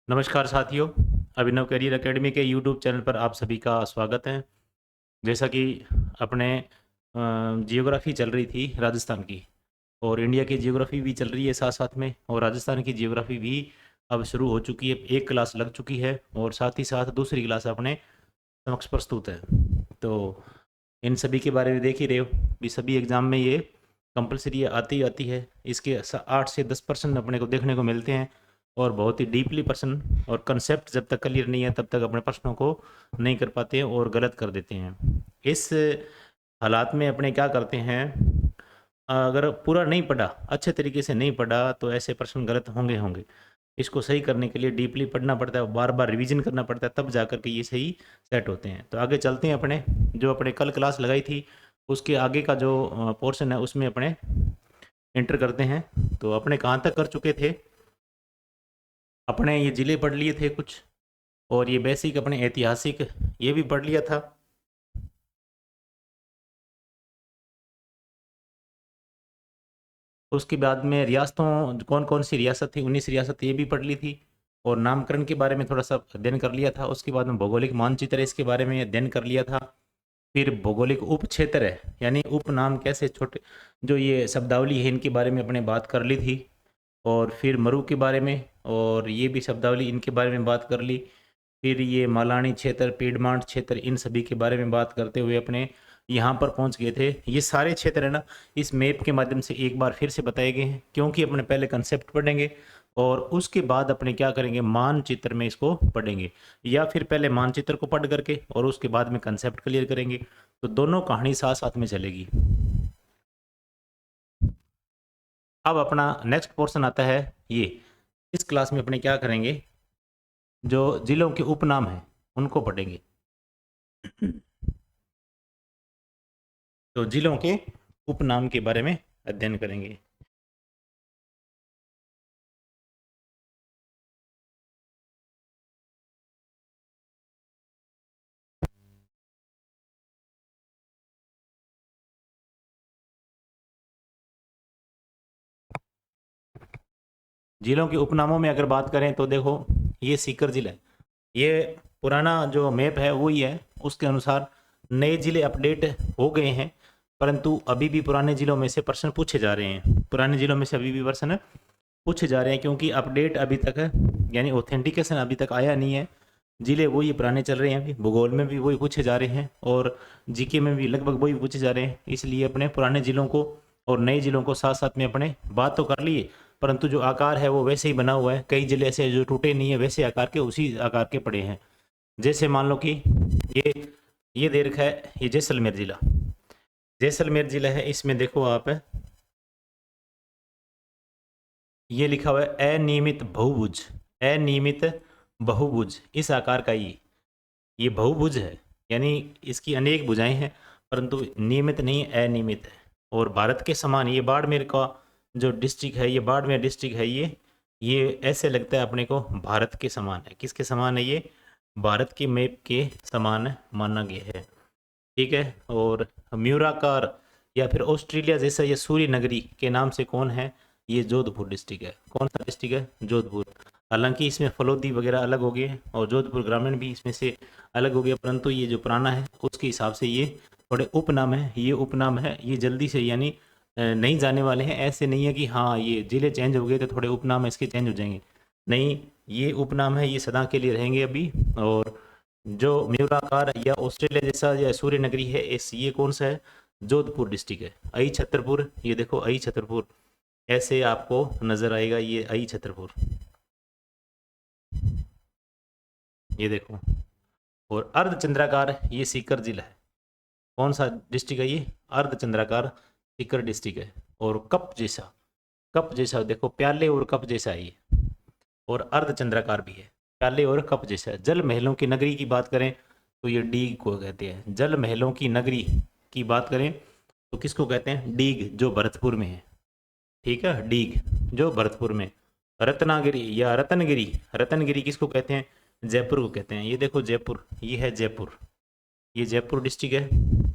नमस्कार साथियों। अभिनव career academy के यूट्यूब चैनल पर आप सभी का स्वागत है। जैसा कि अपने जियोग्राफी चल रही थी राजस्थान की, और इंडिया की जियोग्राफी भी चल रही है साथ साथ में, और राजस्थान की जियोग्राफी भी अब शुरू हो चुकी है। एक क्लास लग चुकी है और साथ ही साथ दूसरी क्लास अपने समक्ष प्रस्तुत है। तो इन सभी के बारे में देख ही रहे हो भी, सभी एग्ज़ाम में ये कंपलसरी आती है। इसके 8 से 10% अपने को देखने को मिलते हैं, और बहुत ही डीपली पर्सन और कंसेप्ट जब तक क्लियर नहीं है तब तक अपने प्रश्नों को नहीं कर पाते हैं और गलत कर देते हैं। इस हालात में अपने क्या करते हैं, अगर पूरा नहीं पढ़ा, अच्छे तरीके से नहीं पढ़ा, तो ऐसे प्रश्न गलत होंगे होंगे। इसको सही करने के लिए डीपली पढ़ना पड़ता है, बार बार रिवीजन करना पड़ता है, तब जाकर के ये सही सेट होते हैं। तो आगे चलते हैं। अपने जो अपने कल क्लास लगाई थी उसके आगे का जो पोर्शन है उसमें अपने एंटर करते हैं। तो अपने कहाँ तक कर चुके थे, अपने ये ज़िले पढ़ लिए थे कुछ, और ये बेसिक अपने ऐतिहासिक ये भी पढ़ लिया था। उसके बाद में रियासतों, कौन कौन सी रियासत थी, 19 रियासत ये भी पढ़ ली थी, और नामकरण के बारे में थोड़ा सा अध्ययन कर लिया था। उसके बाद में भौगोलिक मानचित्र इसके बारे में अध्ययन कर लिया था। फिर भौगोलिक उप क्षेत्र है, यानी उपनाम कैसे, छोटे जो ये शब्दावली है इनके बारे में अपने बात कर ली थी। और फिर मरु के बारे में, और ये भी शब्दावली इनके बारे में बात कर ली। फिर ये मालानी क्षेत्र, पीडमांट क्षेत्र, इन सभी के बारे में बात करते हुए अपने यहाँ पर पहुँच गए थे। ये सारे क्षेत्र है ना, इस मैप के माध्यम से एक बार फिर से बताए गए हैं, क्योंकि अपने पहले कंसेप्ट पढ़ेंगे और उसके बाद अपने क्या करेंगे, मानचित्र में इसको पढ़ेंगे, या फिर पहले मानचित्र को पढ़ करके और उसके बाद में कंसेप्ट क्लियर करेंगे। तो दोनों कहानी साथ साथ में चलेगी। अब अपना नेक्स्ट पोर्शन आता है ये। इस क्लास में अपने क्या करेंगे, जो जिलों के उपनाम हैं उनको पढ़ेंगे। तो जिलों के उपनाम के बारे में अध्ययन करेंगे। जिलों के उपनामों में अगर बात करें तो देखो, ये सीकर जिला है। ये पुराना जो मैप है वही है, उसके अनुसार नए जिले अपडेट हो गए हैं, परंतु अभी भी पुराने जिलों में से प्रश्न पूछे जा रहे हैं। पुराने जिलों में से अभी भी प्रश्न पूछे जा रहे हैं, क्योंकि अपडेट अभी तक है, यानी ऑथेंटिकेशन अभी तक आया नहीं है। जिले वही पुराने चल रहे हैं, अभी भूगोल में भी वही पूछे जा रहे हैं, और जीके में भी लगभग वही पूछे जा रहे हैं। इसलिए अपने पुराने जिलों को और नए जिलों को साथ साथ में अपने बात तो कर लिए, परंतु जो आकार है वो वैसे ही बना हुआ है। कई जिले ऐसे जो टूटे नहीं है, वैसे आकार के, उसी आकार के पड़े हैं। जैसे मान लो कि ये ये दे रखा है, ये जैसलमेर जिला। जैसलमेर जिला है, इसमें देखो आप, ये लिखा हुआ है अनियमित बहुभुज। अनियमित बहुभुज इस आकार का ये बहुभुज है, यानी इसकी अनेक भुजाएं हैं, परंतु नियमित नहीं, अनियमित है। और भारत के समान ये बाड़मेर का जो डिस्ट्रिक्ट है, ये बाड़मेर डिस्ट्रिक्ट है, ये ऐसे लगता है अपने को भारत के समान है। किसके समान है ये? भारत के मैप के समान माना गया है। ठीक है। और म्यूराकार या फिर ऑस्ट्रेलिया जैसा ये सूर्य नगरी के नाम से कौन है? ये जोधपुर डिस्ट्रिक्ट है। कौन सा डिस्ट्रिक्ट है? जोधपुर। हालांकि इसमें फलोदी वगैरह अलग हो गए और जोधपुर ग्रामीण भी इसमें से अलग हो गया, परंतु ये जो पुराना है उसके हिसाब से ये थोड़े उपनाम है। ये उपनाम है, ये जल्दी से यानी नहीं जाने वाले हैं। ऐसे नहीं है कि हाँ ये जिले चेंज हो गए तो थोड़े उपनाम इसके चेंज हो जाएंगे, नहीं, ये उपनाम है, ये सदा के लिए रहेंगे अभी। और जो म्यूराकार या ऑस्ट्रेलिया जैसा या सूर्य नगरी है, इस ये कौन सा है? जोधपुर डिस्ट्रिक्ट है। आई छतरपुर, ये देखो आई छतरपुर ऐसे आपको नजर आएगा, ये आई छतरपुर, ये देखो। और अर्धचंद्राकार ये सीकर जिला है। कौन सा डिस्ट्रिक्ट है ये? अर्धचंद्राकार सीकर डिस्ट्रिक्ट है। और कप जैसा देखो, प्याले और कप जैसा है ये, और अर्धचंद्राकार भी है, प्याले और कप जैसा है। जल महलों की नगरी की बात करें तो ये डीग को कहते हैं। जल महलों की नगरी की बात करें तो किसको कहते हैं? डीग, जो भरतपुर में है। ठीक है, डीग जो भरतपुर में। रत्नागिरी या रतनगिरी, रतनगिरी किसको कहते हैं? जयपुर को कहते हैं। ये देखो जयपुर, ये है जयपुर, ये जयपुर डिस्ट्रिक्ट है,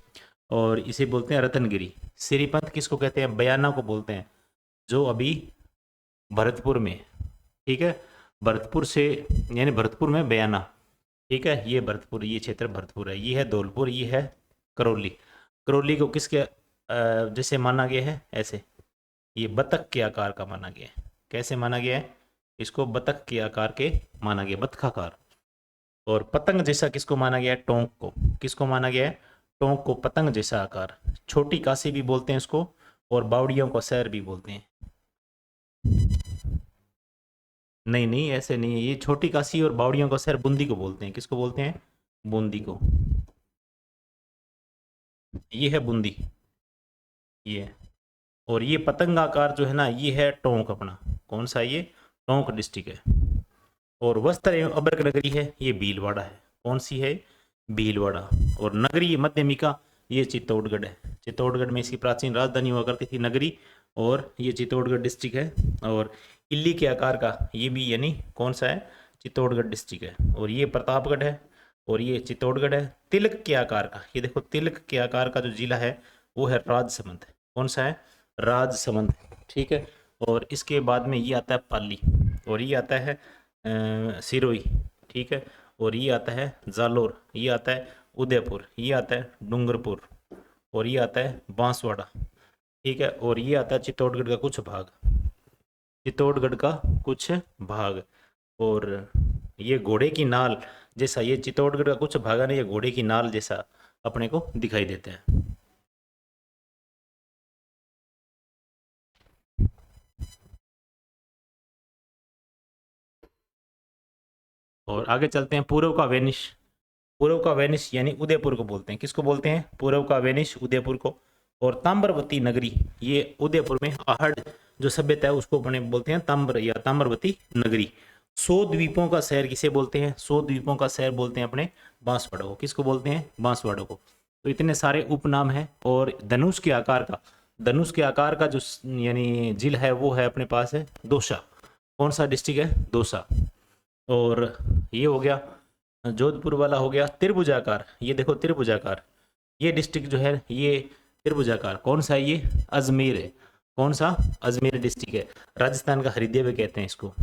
और इसे बोलते हैं रतनगिरी। सिरीपंथ किसको कहते हैं? बयाना को बोलते हैं, जो अभी भरतपुर में है। ठीक है, भरतपुर से, यानी भरतपुर में बयाना, ठीक है, ये भरतपुर, ये क्षेत्र भरतपुर है, ये है धौलपुर, ये है करौली। करौली को किसके जैसे माना गया है, ऐसे, ये बतख के आकार का माना गया है। कैसे माना गया है इसको? बतख के आकार के माना गया, बतखाकार। और पतंग जैसा किसको माना गया है? टोंक को। किसको माना गया है? टोंक को पतंग जैसा आकार। छोटी काशी भी बोलते हैं इसको, और बावड़ियों का शहर भी बोलते हैं। नहीं नहीं, ऐसे नहीं है, ये छोटी काशी और बावड़ियों का शहर बूंदी को बोलते हैं। किसको बोलते हैं? बूंदी को। ये है बूंदी, ये। और ये पतंगाकार जो है ना, ये है टोंक अपना। कौन सा? ये टोंक डिस्ट्रिक्ट है। और वस्त्र एवं अभ्रक नगरी है, ये भीलवाड़ा है। कौन सी है? भीलवाड़ा। और नगरी मध्यमिका, ये चित्तौड़गढ़ है। चित्तौड़गढ़ में इसकी प्राचीन राजधानी हुआ करती थी, नगरी। और ये चित्तौड़गढ़ डिस्ट्रिक्ट है। और इल्ली के आकार का ये भी, यानी कौन सा है? चित्तौड़गढ़ डिस्ट्रिक्ट है। और ये प्रतापगढ़ है, और ये चित्तौड़गढ़ है। तिलक के आकार का, ये देखो, तिलक के आकार का जो जिला है वो है राजसमंद। कौन सा है? राजसमंद, ठीक है। और इसके बाद में ये आता है पाली, और ये आता है सिरोही, ठीक है। और ये आता है जालोर, ये आता है उदयपुर, ये आता है डूंगरपुर, और ये आता है बांसवाड़ा, ठीक है। और ये आता है चित्तौड़गढ़ का कुछ भाग, चित्तौड़गढ़ का कुछ भाग। और ये घोड़े की नाल जैसा, ये चित्तौड़गढ़ का कुछ भाग है ना, ये घोड़े की नाल जैसा अपने को दिखाई देता है। और आगे चलते हैं, पूर्व का वेनिस। पूर्व का वेनिस यानी उदयपुर को बोलते हैं। किसको बोलते हैं? पूर्व का वेनिस, उदयपुर को। और ताम्रवती नगरी, ये उदयपुर में आहड़ जो सभ्यता है उसको अपने बोलते हैं ताम्र या ताम्रवती नगरी। 100 द्वीपों का शहर किसे बोलते हैं? 100 द्वीपों का शहर बोलते हैं अपने बांसवाड़ा को। किसको बोलते हैं? बांसवाड़ा को। तो इतने सारे उपनाम हैं। और धनुष के आकार का, धनुष के आकार का जो यानी जिला है वो है अपने पास है दौसा। कौन सा डिस्ट्रिक्ट है? दौसा। और ये हो गया जोधपुर वाला, हो गया त्रिभुजाकार। ये देखो त्रिभुजाकार, ये डिस्ट्रिक्ट जो है ये त्रिभुजाकार, कौन सा है? ये अजमेर है। कौन सा? अजमेर डिस्ट्रिक्ट है। राजस्थान का हरिद्वार भी कहते हैं इसको,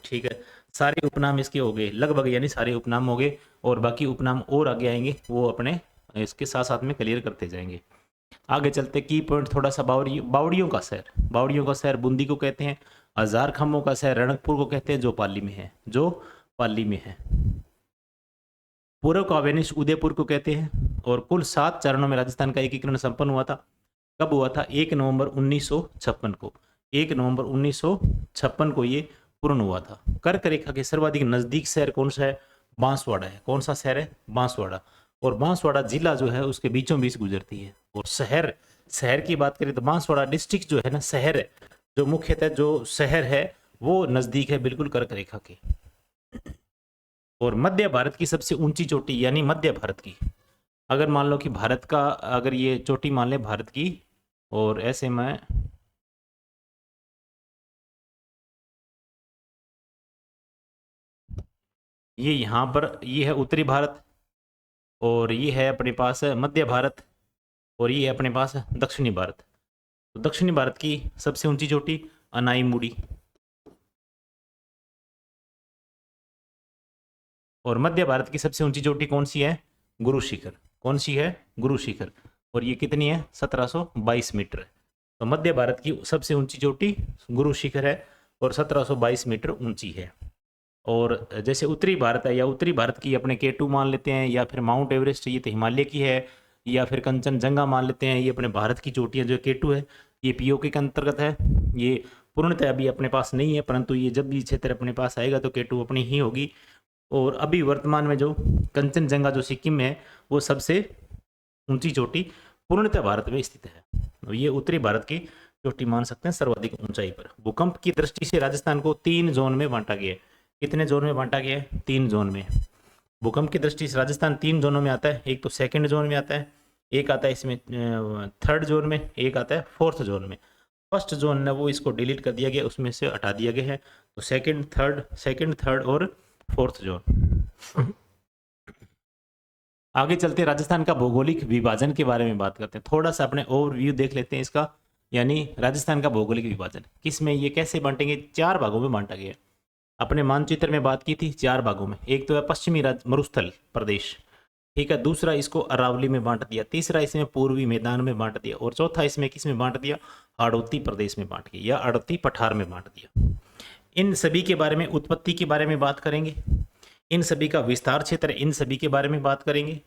ठीक है। सारे उपनाम इसके हो गए लगभग, यानी सारे उपनाम हो गए। और बाकी उपनाम और आगे आएंगे, वो अपने इसके साथ साथ में क्लियर करते जाएंगे। आगे चलते की पॉइंट थोड़ा सा, बावड़ियों का शहर। बावड़ियों का शहर बूंदी को कहते हैं। हजार खम्भों का शहर रणकपुर को कहते हैं, जो पाली में है, जो पाली में है। पूर्व का वेनिस उदयपुर को कहते हैं। और कुल 7 चरणों में राजस्थान का एकीकरण संपन्न हुआ था। कब हुआ था? 1 नवंबर 1956 को। 1 नवंबर 1956 को ये पूर्ण हुआ था। कर्क रेखा के सर्वाधिक नजदीक शहर कौन सा है? बांसवाड़ा है। कौन सा शहर है? बांसवाड़ा। और बांसवाड़ा जिला जो है उसके बीचों बीच गुजरती है। और शहर, शहर की बात करें तो बांसवाड़ा डिस्ट्रिक्ट जो है ना, शहर है, जो मुख्यतः जो शहर है वो नजदीक है बिल्कुल कर्क रेखा के। और मध्य भारत की सबसे ऊंची चोटी, यानी मध्य भारत की, अगर मान लो कि भारत का, अगर ये चोटी मान ले भारत की, और ऐसे में ये यहाँ पर, ये है उत्तरी भारत, और ये है अपने पास मध्य भारत, और ये है अपने पास दक्षिणी भारत। तो दक्षिणी भारत की सबसे ऊंची चोटी अनाईमुड़ी, और मध्य भारत की सबसे ऊंची चोटी कौन सी है? गुरु शिखर। कौन सी है? गुरु शिखर। और ये कितनी है? 1722 मीटर है। तो मध्य भारत की सबसे ऊंची चोटी गुरु शिखर है, और 1722 मीटर ऊंची है। और जैसे उत्तरी भारत है, या उत्तरी भारत की अपने K2 मान लेते हैं, या फिर माउंट एवरेस्ट, ये तो हिमालय की है, या फिर कंचनजंगा मान लेते हैं, ये अपने भारत की चोटियाँ जो K2 है, ये POK के अंतर्गत है। ये पूर्णतः अभी अपने पास नहीं है, परंतु ये जब भी क्षेत्र अपने पास आएगा तो K2 अपनी ही होगी। और अभी वर्तमान में जो कंचनजंगा जो सिक्किम में है, वो सबसे ऊंची चोटी पूर्णतः भारत में स्थित है। तो ये उत्तरी भारत की चोटी मान सकते हैं सर्वाधिक ऊंचाई पर। भूकंप की दृष्टि से राजस्थान को 3 जोन में बांटा गया है। कितने जोन में बांटा गया है? 3 जोन में। भूकंप की दृष्टि से राजस्थान 3 जोनों में आता है। एक तो सेकंड जोन में आता है, एक आता है इसमें थर्ड जोन में, एक आता है फोर्थ जोन में। फर्स्ट जोन है वो इसको डिलीट कर दिया गया, उसमें से हटा दिया गया है। तो सेकंड थर्ड और फोर्थ जोन। आगे चलते राजस्थान का भौगोलिक विभाजन के बारे में बात करते हैं। थोड़ा सा अपने ओवरव्यू देख लेते हैं इसका, यानी राजस्थान का भौगोलिक विभाजन किस में, ये कैसे बांटेंगे? 4 भागों में बांटा गया है। अपने मानचित्र में बात की थी 4 भागों में। एक तो है पश्चिमी मरुस्थल प्रदेश, ठीक है, दूसरा इसको अरावली में बांट दिया, तीसरा इसमें पूर्वी मैदान में बांट दिया, और चौथा इसमें किस में बांट दिया, हाड़ौती प्रदेश में बांट दिया, या हाड़ौती पठार में बांट दिया। इन सभी के बारे में, उत्पत्ति के बारे में बात करेंगे, इन सभी का विस्तार क्षेत्र, इन सभी के बारे में बात करेंगे,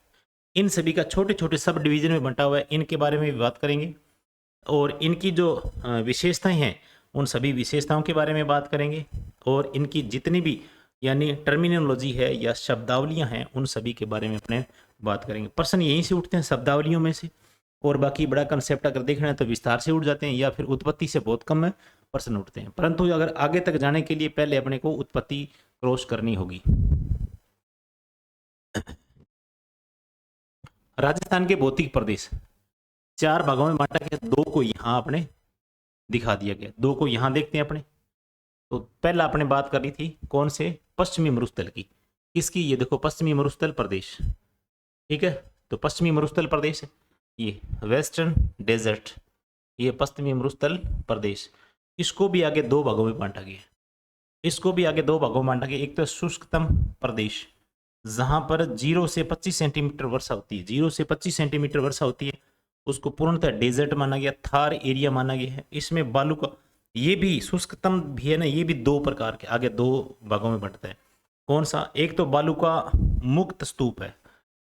इन सभी का छोटे छोटे सब डिवीजन में बंटा हुआ है, इनके बारे में भी बात करेंगे, और इनकी जो विशेषताएं हैं उन सभी विशेषताओं के बारे में बात करेंगे, और इनकी जितनी भी यानी टर्मिनोलॉजी है या शब्दावलियां हैं उन सभी के बारे में अपने बात करेंगे। प्रश्न यहीं से उठते हैं शब्दावलियों में से, और बाकी बड़ा कंसेप्ट अगर देखना है तो विस्तार से उठ जाते हैं, या फिर उत्पत्ति से बहुत कम प्रश्न उठते हैं। परंतु अगर आगे तक जाने के लिए पहले अपने को उत्पत्ति क्रॉस करनी होगी। राजस्थान के भौतिक प्रदेश 4 भागों में बांटा गया, 2 को यहां अपने दिखा दिया गया, 2 को यहां देखते हैं अपने। तो पहला अपने बात कर रही थी कौन से, पश्चिमी मरुस्थल की, किसकी, ये देखो पश्चिमी मरुस्थल प्रदेश, ठीक है। तो पश्चिमी मरुस्थल प्रदेश है ये वेस्टर्न डेजर्ट, ये पश्चिमी मरुस्थल प्रदेश। इसको भी आगे 2 भागों में बांटा गया, इसको भी आगे 2 भागों में बांटा गया। एक तो शुष्कतम प्रदेश जहां पर 0 से 25 सेंटीमीटर वर्षा होती है, 0 से 25 सेंटीमीटर वर्षा होती है, उसको पूर्णतः डेजर्ट माना गया, थार एरिया माना गया है। इसमें बालू का, ये भी शुष्कतम भी है ना, ये भी 2 प्रकार के आगे 2 भागों में बंटता है। कौन सा, एक तो बालू का मुक्त स्तूप है,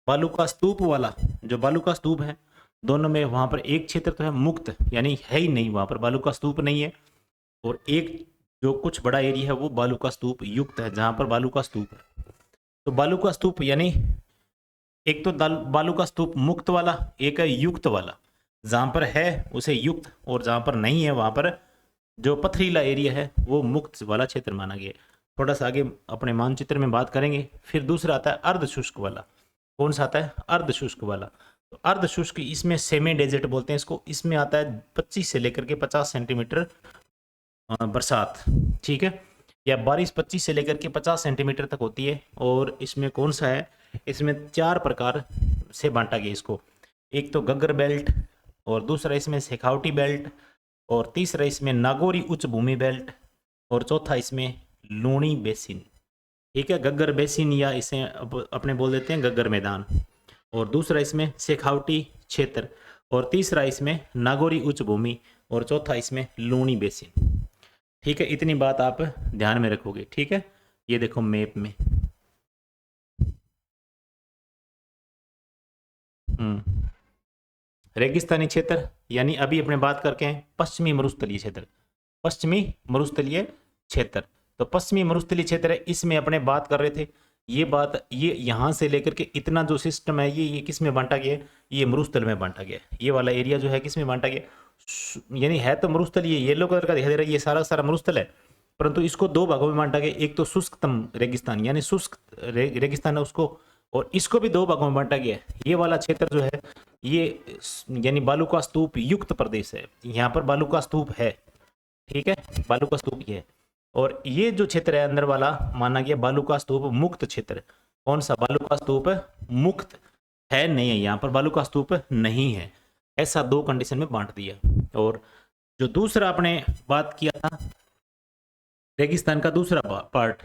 बालू का स्तूप वाला, जो बालू का स्तूप है दोनों में, वहां पर एक क्षेत्र तो है मुक्त, यानी है ही नहीं, वहां पर बालू का स्तूप नहीं है, और एक जो कुछ बड़ा एरिया है वो बालू का स्तूप युक्त है, जहां पर बालू का स्तूप है। तो बालू का स्तूप यानी एक तो बालू का स्तूप मुक्त वाला, एक है युक्त वाला, जहां पर है उसे युक्त, और जहां पर नहीं है वहां पर जो पथरीला एरिया है वो मुक्त वाला क्षेत्र माना गया। थोड़ा सा आगे अपने मानचित्र में बात करेंगे। फिर दूसरा आता है अर्ध शुष्क वाला, कौन सा आता है, अर्ध शुष्क वाला। तो अर्ध शुष्क इसमें सेमी डेजर्ट बोलते हैं इसको, इसमें आता है 25 से लेकर के 50 सेंटीमीटर बरसात, ठीक है, या बारिश 25 से लेकर के 50 सेंटीमीटर तक होती है। और इसमें कौन सा है, इसमें 4 प्रकार से बांटा गया इसको। एक तो गग्गर बेल्ट, और दूसरा इसमें शेखावटी बेल्ट, और तीसरा इसमें नागौरी उच्च भूमि बेल्ट, और चौथा इसमें लूणी बेसिन, ठीक है, गग्गर बेसिन, या इसे अपने बोल देते हैं गग्गर मैदान। और दूसरा इसमें शेखावटी क्षेत्र, और तीसरा इसमें नागौरी उच्च भूमि, और चौथा इसमें लूणी बेसिन, ठीक है। इतनी बात आप ध्यान में रखोगे, ठीक है। ये देखो मैप में, रेगिस्तानी क्षेत्र, यानी अभी अपने बात करके हैं पश्चिमी मरुस्थलीय क्षेत्र, पश्चिमी मरुस्थलीय क्षेत्र। तो पश्चिमी मरुस्थलीय क्षेत्र है, इसमें अपने बात कर रहे थे, ये बात, ये यहाँ से लेकर के इतना जो सिस्टम है ये किस में बांटा गया, ये मरुस्थल में बांटा गया। ये वाला एरिया जो है किस में बांटा गया, यानी है तो मरुस्थल, ये येलो कलर का दिखाई दे रहा है, ये सारा सारा मरुस्थल है, परंतु इसको 2 भागों में बांटा गया। एक तो शुष्कतम रेगिस्तान, यानी शुष्क रेगिस्तान है उसको, और इसको भी 2 भागों में बांटा गया। ये वाला क्षेत्र जो है ये यानी बालू का स्तूप युक्त प्रदेश है, यहाँ पर बालू का स्तूप है, ठीक है, बालू का स्तूप ये है। और ये जो क्षेत्र है अंदर वाला माना गया बालू का स्तूप मुक्त क्षेत्र। कौन सा, बालू का स्तूप मुक्त है, नहीं है, यहाँ पर बालू का स्तूप नहीं है, ऐसा 2 कंडीशन में बांट दिया। और जो दूसरा आपने बात किया था रेगिस्तान का दूसरा पार्ट,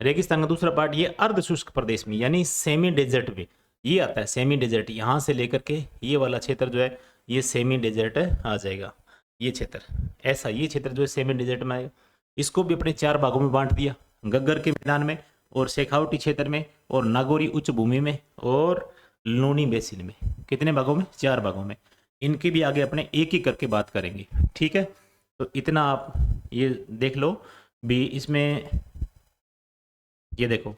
रेगिस्तान का दूसरा पार्ट ये अर्ध शुष्क प्रदेश में, यानी सेमी डेजर्ट में ये आता है, सेमी डेजर्ट, यहाँ से लेकर के ये वाला क्षेत्र जो है ये सेमी डेजर्ट आ जाएगा, ये क्षेत्र ऐसा, ये क्षेत्र जो है सेमी डेजर्ट में आएगा। इसको भी अपने 4 भागों में बांट दिया, गग्गर के मैदान में, और शेखावटी क्षेत्र में, और नागौरी उच्च भूमि में, और लूणी बेसिन में। कितने भागों में, 4 भागों में। इनकी भी आगे अपने एक एक करके बात करेंगे, ठीक है। तो इतना आप ये देख लो भी, इसमें ये देखो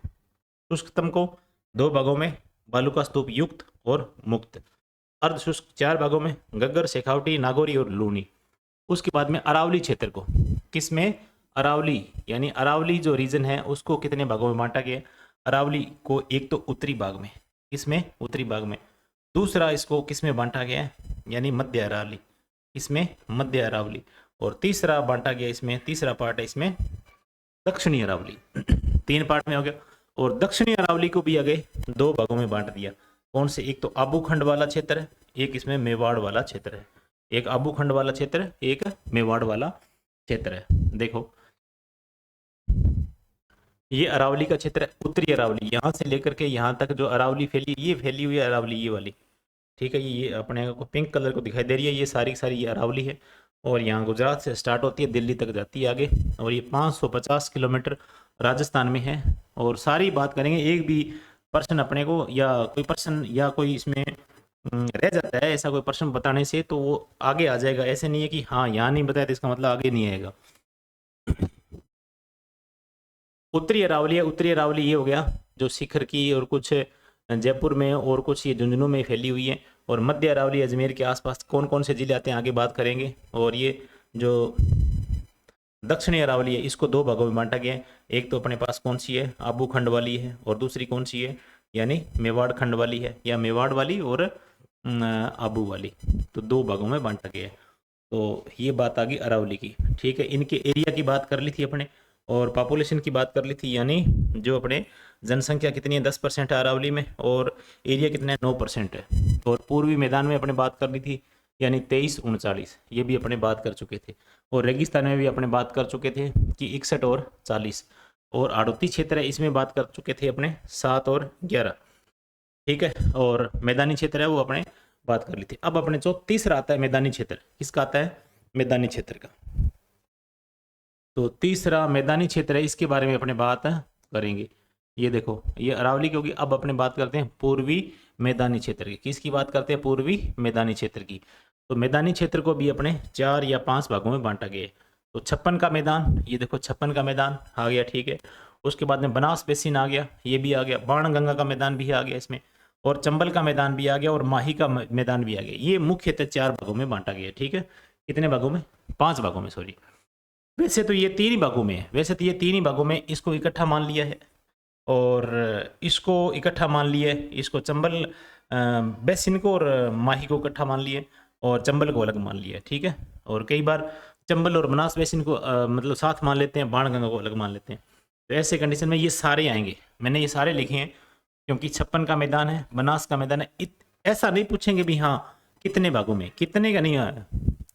शुष्कतम को 2 भागों में, बालू का स्तूप युक्त और मुक्त, अर्ध शुष्क 4 भागों में, गग्गर, शेखावटी, नागौरी और लूणी। उसके बाद में अरावली क्षेत्र को, किसमें, अरावली, यानी अरावली जो रीजन है उसको कितने भागों में बांटा गया, अरावली को एक तो उत्तरी भाग में, इसमें उत्तरी भाग में, दूसरा इसको किसमें बांटा गया है, यानी मध्य अरावली, इसमें मध्य अरावली, और तीसरा बांटा गया इसमें, तीसरा पार्ट है इसमें दक्षिणी अरावली। 3 पार्ट में हो गया। और दक्षिणी अरावली को भी आगे 2 भागों में बांट दिया। कौन से, एक तो आबूखंड वाला क्षेत्र है, एक इसमें मेवाड़ वाला क्षेत्र है, एक आबूखंड वाला क्षेत्र, एक मेवाड़ वाला क्षेत्र है। देखो ये अरावली का क्षेत्र है, उत्तरी अरावली, यहाँ से लेकर के यहाँ तक जो अरावली फैली, ये फैली हुई है अरावली, ये वाली, ठीक है। ये अपने को पिंक कलर को दिखाई दे रही है, ये सारी की सारी ये अरावली है। और यहाँ गुजरात से स्टार्ट होती है, दिल्ली तक जाती है आगे, और ये 550 किलोमीटर राजस्थान में है। और सारी बात करेंगे, एक भी पर्सन अपने को या कोई पर्सन या कोई इसमें रह जाता है, ऐसा कोई पर्सन बताने से तो वो आगे आ जाएगा। ऐसे नहीं है कि हाँ यहाँ नहीं बताया तो इसका मतलब आगे नहीं आएगा। उत्तरी अरावली है, उत्तरी अरावली ये हो गया जो शिखर की, और कुछ जयपुर में, और कुछ ये झुंझुनू में फैली हुई है। और मध्य अरावली अजमेर के आसपास कौन कौन से जिले आते हैं आगे बात करेंगे। और ये जो दक्षिणी अरावली है, इसको दो भागों में बांटा गया है। एक तो अपने पास कौन सी है, आबू खंड वाली है, और दूसरी कौन सी है, यानी मेवाड़ खंड वाली है, या मेवाड़ वाली और आबू वाली, तो दो भागों में बांटा गया है। तो ये बात आ गई अरावली की, ठीक है। इनके एरिया की बात कर ली थी अपने, और पॉपुलेशन की बात कर ली थी, यानी जो अपने जनसंख्या कितनी है 10% है अरावली में, और एरिया कितना है 9% है। और पूर्वी मैदान में अपने बात कर ली थी, यानी 23-39, ये भी अपने बात कर चुके थे। और रेगिस्तान में भी अपने बात कर चुके थे कि 61 और 40। और आड़ोती क्षेत्र है, इसमें बात कर चुके थे अपने 7 और 11, ठीक है। और मैदानी क्षेत्र है वो अपने बात कर ली थी। अब अपने जो तीसरा आता है मैदानी क्षेत्र, किसका आता है, मैदानी क्षेत्र का। तो तीसरा मैदानी क्षेत्र है, इसके बारे में अपने बात करेंगे। ये देखो, ये अरावली की होगी। अब अपने बात करते हैं पूर्वी मैदानी क्षेत्र की। किसकी बात करते हैं, पूर्वी मैदानी क्षेत्र की। तो मैदानी क्षेत्र को भी अपने 4 या 5 भागों में बांटा गया है। तो 56 का मैदान, ये देखो 56 का मैदान आ गया, ठीक है। उसके बाद में बनास बेसिन आ गया, ये भी आ गया। बाणगंगा का मैदान भी आ गया इसमें, और चंबल का मैदान भी आ गया, और माही का मैदान भी आ गया। ये मुख्यतः 4 भागों में बांटा गया है, ठीक है। कितने भागों में, 5 भागों में, सॉरी। वैसे तो ये 3 ही भागों में है, वैसे तो ये 3 ही भागों में, इसको इकट्ठा मान लिया है, और इसको इकट्ठा मान लिया है, इसको चंबल बेसिन को और माही को इकट्ठा मान लिए, और चंबल को अलग मान लिया, ठीक है। और कई बार चंबल और बनास बेसिन को मतलब साथ मान लेते हैं, बाणगंगा को अलग मान लेते हैं। तो ऐसे कंडीशन में ये सारे आएंगे, मैंने ये सारे लिखे हैं क्योंकि 56 का मैदान है, बनास का मैदान है। ऐसा नहीं पूछेंगे भी हाँ कितने भागों में, कितने का नहीं है,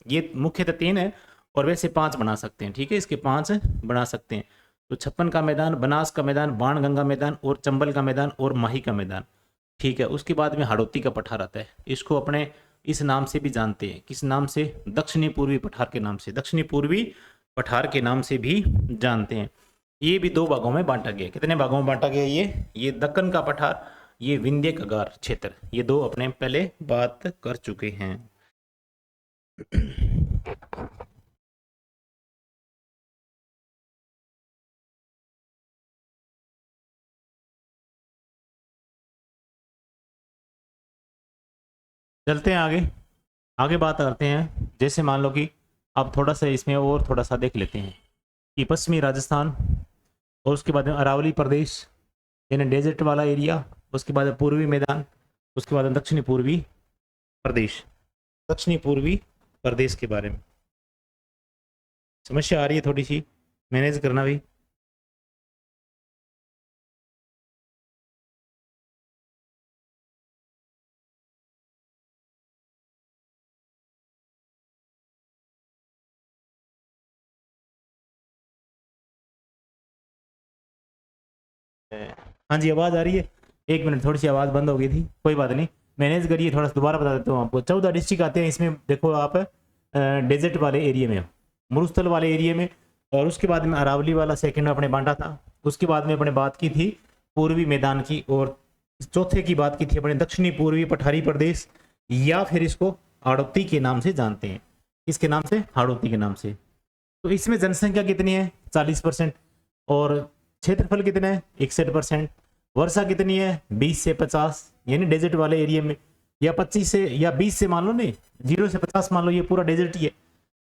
ये मुख्यतः 3 है, और वैसे 5 बना सकते हैं, ठीक है। इसके 5 बना सकते हैं। तो 56 का मैदान, बनास का मैदान, बाणगंगा मैदान, और चंबल का मैदान, और माही का मैदान, ठीक है। उसके बाद में हाड़ौती का पठार आता है, इसको अपने इस नाम से भी जानते हैं, किस नाम से, दक्षिणी पूर्वी पठार के नाम से, दक्षिणी पूर्वी पठार के नाम से भी जानते हैं। ये भी 2 भागों में बांटा गया। कितने भागों में बांटा गया, ये दक्कन का पठार, ये विंध्य कगार क्षेत्र, ये 2 अपने पहले बात कर चुके हैं। चलते हैं आगे, आगे बात करते हैं। जैसे मान लो कि अब थोड़ा सा इसमें और थोड़ा सा देख लेते हैं कि पश्चिमी राजस्थान, और उसके बाद में अरावली प्रदेश यानी डेजर्ट वाला एरिया, उसके बाद पूर्वी मैदान, उसके बाद दक्षिणी पूर्वी प्रदेश, दक्षिणी पूर्वी प्रदेश के बारे में समस्या आ रही है थोड़ी सी, मैनेज करना भी। हाँ जी, आवाज़ आ रही है। 1 मिनट, थोड़ी सी आवाज़ बंद हो गई थी, कोई बात नहीं, मैनेज करिए। थोड़ा सा दोबारा बता देता हूँ आपको। 14 डिस्ट्रिक्ट आते हैं इसमें, देखो आप डेजर्ट वाले एरिया में, मरुस्थल वाले एरिया में, और उसके बाद में अरावली वाला सेकंड में अपने बांटा था। उसके बाद में अपने बात की थी पूर्वी मैदान की, और चौथे की बात की थी अपने दक्षिणी पूर्वी पठारी प्रदेश, या फिर इसको हाड़ौती के नाम से जानते हैं। किसके नाम से, हाड़ौती के नाम से। तो इसमें जनसंख्या कितनी है, 40%, और क्षेत्रफल कितना है, 61%। वर्षा कितनी है, 20 से 50, यानी डेजर्ट वाले एरिया में, या 25 से या 20 से मान लो, नहीं 0 से 50 मान लो, ये पूरा डेजर्ट ही है।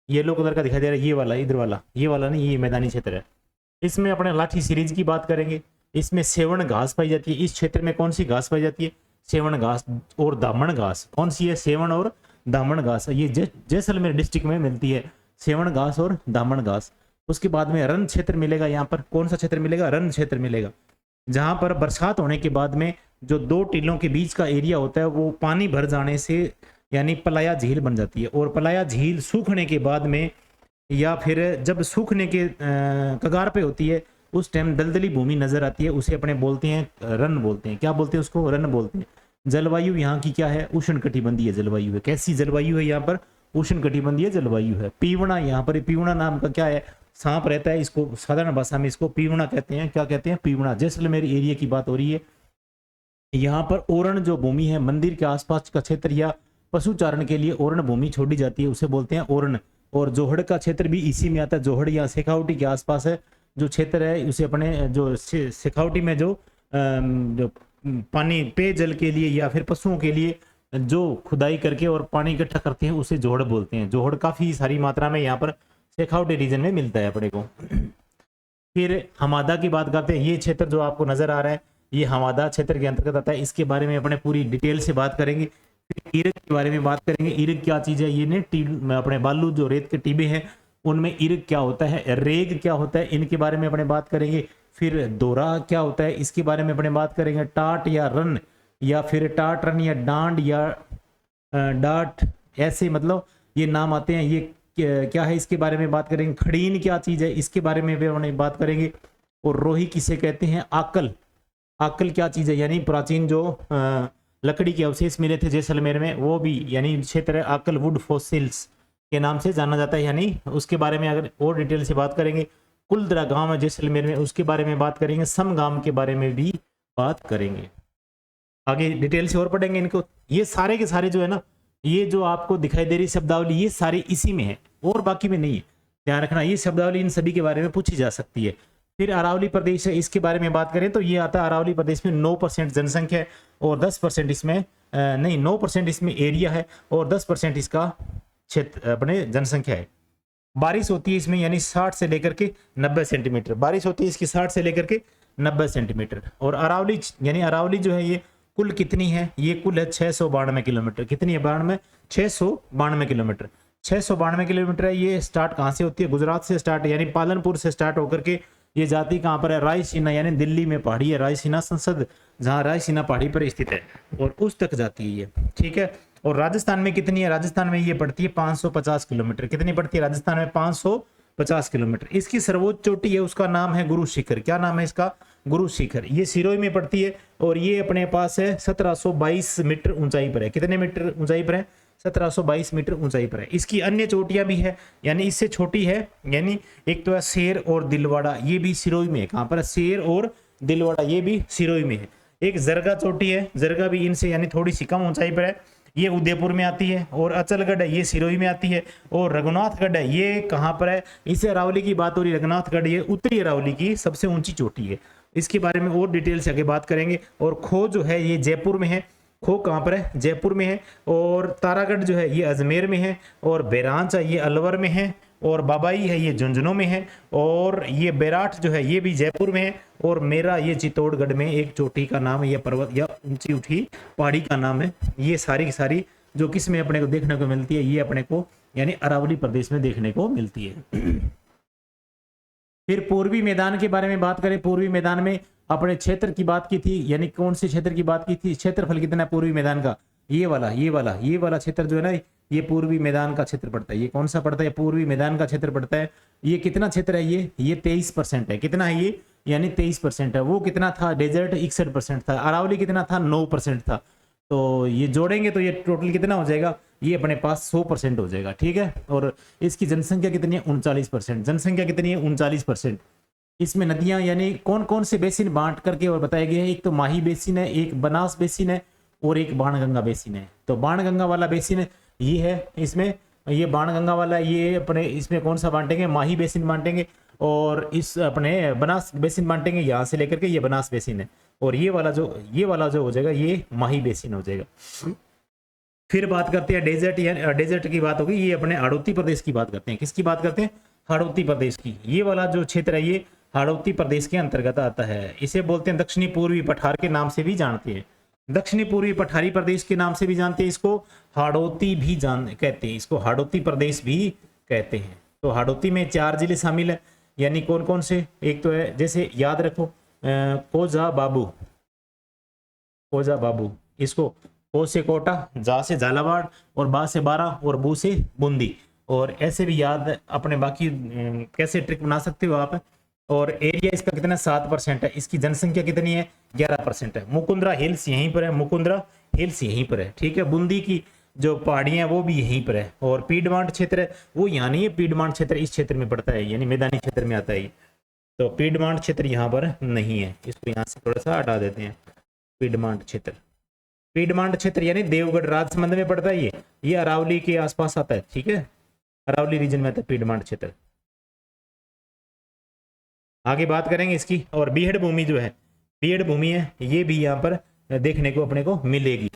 येलो कलर का दिखाई दे रहा है, ये वाला, इधर वाला, ये वाला नहीं, ये मैदानी क्षेत्र है। इसमें अपने लाठी सीरीज की बात करेंगे। इसमें सेवण घास पाई जाती है। इस क्षेत्र में कौन सी घास पाई जाती है, सेवण घास और दामन घास। कौन सी है, सेवण और दामन घास। ये जैसलमेर डिस्ट्रिक्ट में मिलती है, सेवण घास और दामन घास। उसके बाद में रन क्षेत्र मिलेगा। यहाँ पर कौन सा क्षेत्र मिलेगा, रन क्षेत्र मिलेगा, जहाँ पर बरसात होने के बाद में जो 2 टीलों के बीच का एरिया होता है वो पानी भर जाने से यानी पलाया झील बन जाती है। और पलाया झील सूखने के बाद में, या फिर जब सूखने के कगार पे होती है, उस टाइम दलदली भूमि नजर आती है, उसे अपने बोलते हैं रन बोलते हैं। क्या बोलते हैं उसको? रन बोलते हैं। जलवायु यहाँ की क्या है? उष्ण कटिबंधीय जलवायु है। कैसी जलवायु है यहाँ पर? उष्ण कटिबंधीय जलवायु है। पीवना, यहाँ पर पीवना नाम का क्या है? सांप रहता है, इसको साधारण भाषा में इसको पीवना कहते हैं। क्या कहते हैं? पीवना। जैसलमेर एरिया की बात हो रही है। यहाँ पर ओरण जो भूमि है, मंदिर के आसपास का क्षेत्र या पशुचारण के लिए ओरण भूमि छोड़ी जाती है, उसे बोलते हैं ओरण। और जोहड़ का क्षेत्र भी इसी में आता है। जोहड़ या शेखावटी के आसपास है जो क्षेत्र है, उसे अपने जो शेखावटी में जो पानी पेयजल के लिए या फिर पशुओं के लिए जो खुदाई करके और पानी इकट्ठा करते हैं, उसे जोहड़ बोलते हैं। जोहड़ काफी सारी मात्रा में यहाँ पर शेखावटी रीजन में मिलता है अपने को। फिर हमादा की बात करते हैं। ये क्षेत्र जो आपको नजर आ रहा है, ये हमादा क्षेत्र के अंतर्गत आता है। इसके बारे में अपने पूरी डिटेल से बात करेंगे। फिर ईरक के बारे में बात करेंगे। ईरक क्या चीज है? ये ने अपने बालू जो रेत के टीबे हैं उनमें ईरक क्या होता है, रेग क्या होता है, इनके बारे में अपने बात करेंगे। फिर दोरा क्या होता है, इसके बारे में अपने बात करेंगे। टाट या रन, या फिर टाट रन या डांड या डाट, ऐसे मतलब ये नाम आते हैं। ये क्या है, इसके बारे में बात करेंगे। खड़ीन क्या चीज है, इसके बारे में भी अपने बात करेंगे। और रोही किसे कहते हैं? आकल। आकल क्या चीज है? यानी प्राचीन जो लकड़ी के अवशेष मिले थे जैसलमेर में, वो भी यानी क्षेत्र आकल वुड फॉसिल्स के नाम से जाना जाता है। यानी उसके बारे में अगर और डिटेल से बात करेंगे। कुलदरा गांव है जैसलमेर में, उसके बारे में बात करेंगे। समगाम के बारे में भी बात करेंगे। आगे डिटेल से और पढ़ेंगे इनको। ये सारे के सारे जो है ना, ये जो आपको दिखाई दे रही शब्दावली, ये सारी इसी में है और बाकी में नहीं है। ध्यान रखना, ये शब्दावली इन सभी के बारे में पूछी जा सकती है। फिर अरावली प्रदेश है, इसके बारे में बात करें तो ये आता है अरावली प्रदेश में 9% जनसंख्या है और 10% इसमें 9% इसमें एरिया है और 10% इसका क्षेत्र अपने जनसंख्या है। बारिश होती है इसमें यानी 60 से लेकर के 90 सेंटीमीटर बारिश होती है इसकी, 60 से लेकर के 90 सेंटीमीटर। और अरावली यानी अरावली जो है ये कुल कितनी है? ये कुल है 692 किलोमीटर। कितनी है? 92, 692 किलोमीटर। 692 किलोमीटर है। ये स्टार्ट कहाँ से होती है? गुजरात से स्टार्ट, यानी पालनपुर से स्टार्ट होकर के ये जाती कहाँ पर है? रायसीना, यानी दिल्ली में पहाड़ी है रायसीना संसद, जहाँ रायसीना पहाड़ी पर स्थित है और उस तक जाती है ये, ठीक है। और राजस्थान में कितनी है? राजस्थान में ये पड़ती है 550 किलोमीटर। कितनी पड़ती है राजस्थान में? 550 किलोमीटर। इसकी सर्वोच्च चोटी है, उसका नाम है गुरु शिखर। क्या नाम है इसका? गुरु शिखर। ये सिरोही में पड़ती है और ये अपने पास है 1722 मीटर ऊंचाई पर है। कितने मीटर ऊंचाई पर है? 1722 मीटर ऊंचाई पर है। इसकी अन्य चोटियां भी है, यानी इससे छोटी है। यानी एक तो है शेर और दिलवाड़ा, ये भी सिरोही में है। कहां पर? शेर और दिलवाड़ा, ये भी सिरोही में है। एक जरगा चोटी है, जरगा भी इनसे यानी थोड़ी सी कम ऊंचाई पर है, ये उदयपुर में आती है। और अचलगढ़ है, ये सिरोही में आती है। और रघुनाथगढ़ है, ये कहां पर है? इसे अरावली की बात हो रही है। रघुनाथगढ़ ये उत्तरी अरावली की सबसे ऊंची चोटी है। इसके बारे में और डिटेल से आगे बात करेंगे। और खो जो है ये जयपुर में है। खो कहाँ पर है? जयपुर में है। और तारागढ़ जो है ये अजमेर में है। और बैरांच है ये अलवर में है। और बाबाई है ये झुंझुनू में है। और ये बैराठ जो है ये भी जयपुर में है। और मेरा ये चित्तौड़गढ़ में एक चोटी का नाम है, या पर्वत या ऊंची उठी पहाड़ी का नाम है। ये सारी की सारी जो किस में अपने को देखने को मिलती है, ये अपने को यानी अरावली प्रदेश में देखने को मिलती है। फिर पूर्वी मैदान के बारे में बात करें। पूर्वी मैदान में अपने क्षेत्र की बात की थी, यानी कौन से क्षेत्र की बात की थी? क्षेत्रफल कितना है पूर्वी मैदान का? ये वाला क्षेत्र जो है ना, ये पूर्वी मैदान का क्षेत्र पड़ता है। ये कौन सा पड़ता है? पूर्वी मैदान का क्षेत्र पड़ता है। ये कितना क्षेत्र है? ये 23% है। कितना है ये? यानी 23% है। वो कितना था? डेजर्ट 61% था। अरावली कितना था? 9% था। तो ये जोड़ेंगे तो ये टोटल कितना हो जाएगा? ये अपने पास 100% हो जाएगा, ठीक है। और इसकी जनसंख्या कितनी है? 39%। जनसंख्या कितनी है? 39%। इसमें नदियां यानी कौन कौन से बेसिन बांट करके और बताया गया है। एक तो माही बेसिन है, एक बनास बेसिन है और एक बाणगंगा बेसिन है। तो बाणगंगा वाला बेसिन ये है, इसमें ये बाणगंगा वाला, ये अपने इसमें कौन सा बांटेंगे? माही बेसिन बांटेंगे। और इस अपने बनास बेसिन बांटेंगे, यहाँ से लेकर के ये बनास बेसिन है। और ये वाला जो हो जाएगा ये माही बेसिन हो जाएगा। फिर बात करते हैं डेजर्ट, या डेजर्ट की बात होगी। ये अपने हाड़ौती प्रदेश की बात करते हैं। किसकी बात करते हैं? हाड़ौती प्रदेश की। ये वाला जो क्षेत्र है ये हाड़ौती प्रदेश के अंतर्गत आता है। इसे बोलते हैं दक्षिणी पूर्वी पठार के नाम से भी जानते हैं। दक्षिणी पूर्वी पठारी प्रदेश के नाम से भी जानते हैं। इसको हाड़ौती भी कहते हैं। इसको हाड़ौती प्रदेश भी कहते हैं। तो हाड़ौती में 4 जिले शामिल है, यानी कौन कौन से? एक तो है, जैसे याद रखो, कोजा बाबू, इसको को से कोटा, जा से झालावाड़ और बा से बारा और बू से बूंदी। और ऐसे भी याद अपने बाकी कैसे ट्रिक बना सकते हो आप। और एरिया इसका कितना 7% है। इसकी जनसंख्या कितनी है 11% है। मुकुंदरा हिल्स यहीं पर है, मुकुंदरा हिल्स यहीं पर है, ठीक है। बूंदी की जो पहाड़ियां हैं वो भी यहीं पर है। और पीडमांट क्षेत्र है वो यहाँ नहीं है, पीडमांट क्षेत्र इस क्षेत्र में पड़ता है, यानी मैदानी क्षेत्र में आता है। तो पीडमांट क्षेत्र यहाँ पर नहीं है, इसको यहाँ से थोड़ा सा हटा देते हैं। पीडमांट क्षेत्र, पीडमांट क्षेत्र यानी देवगढ़ राजसमंद में पड़ता है ये अरावली के आसपास आता है, ठीक है। अरावली रीजन में आता है पीडमांट क्षेत्र। आगे बात करेंगे इसकी। और बीहड़ भूमि जो है, बीहड़ भूमि है ये भी यहाँ पर देखने को अपने को मिलेगी।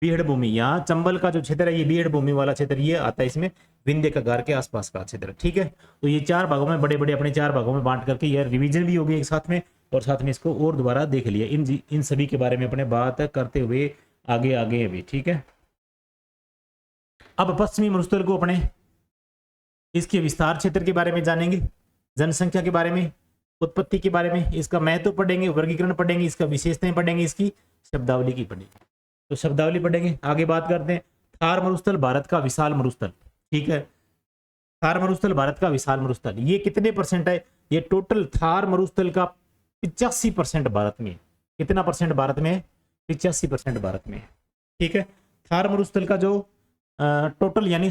बीहड़ भूमि यहाँ चंबल का जो क्षेत्र है ये बीहड़ भूमि वाला क्षेत्र ये आता है, इसमें विंध्य कगार के आसपास का क्षेत्र, ठीक है। तो ये 4 भागों में बड़े बड़े अपने 4 भागों में बांट करके ये रिवीजन भी हो गई एक साथ में, और साथ में इसको और दोबारा देख लिया। इन सभी के बारे में अपने बात करते हुए आगे आगे अभी, ठीक है। अब पश्चिमी मरुस्थल को अपने इसके विस्तार क्षेत्र के बारे में जानेंगे, जनसंख्या के बारे में, उत्पत्ति के बारे में, इसका महत्व पढ़ेंगे, वर्गीकरण पढ़ेंगे, इसका विशेषताएं पढ़ेंगे, इसकी शब्दावली की पढ़ेंगे। तो शब्दावली पढ़ेंगे। आगे बात करते हैं। थार मरुस्थल भारत का विशाल मरुस्थल, ठीक है। थार मरुस्थल भारत का विशाल मरुस्थल ये कितने परसेंट है? ये टोटल थार मरुस्थल का 85% भारत में। कितना परसेंट भारत में? 85% भारत में, ठीक है। थार मरुस्थल का जो टोटल यानी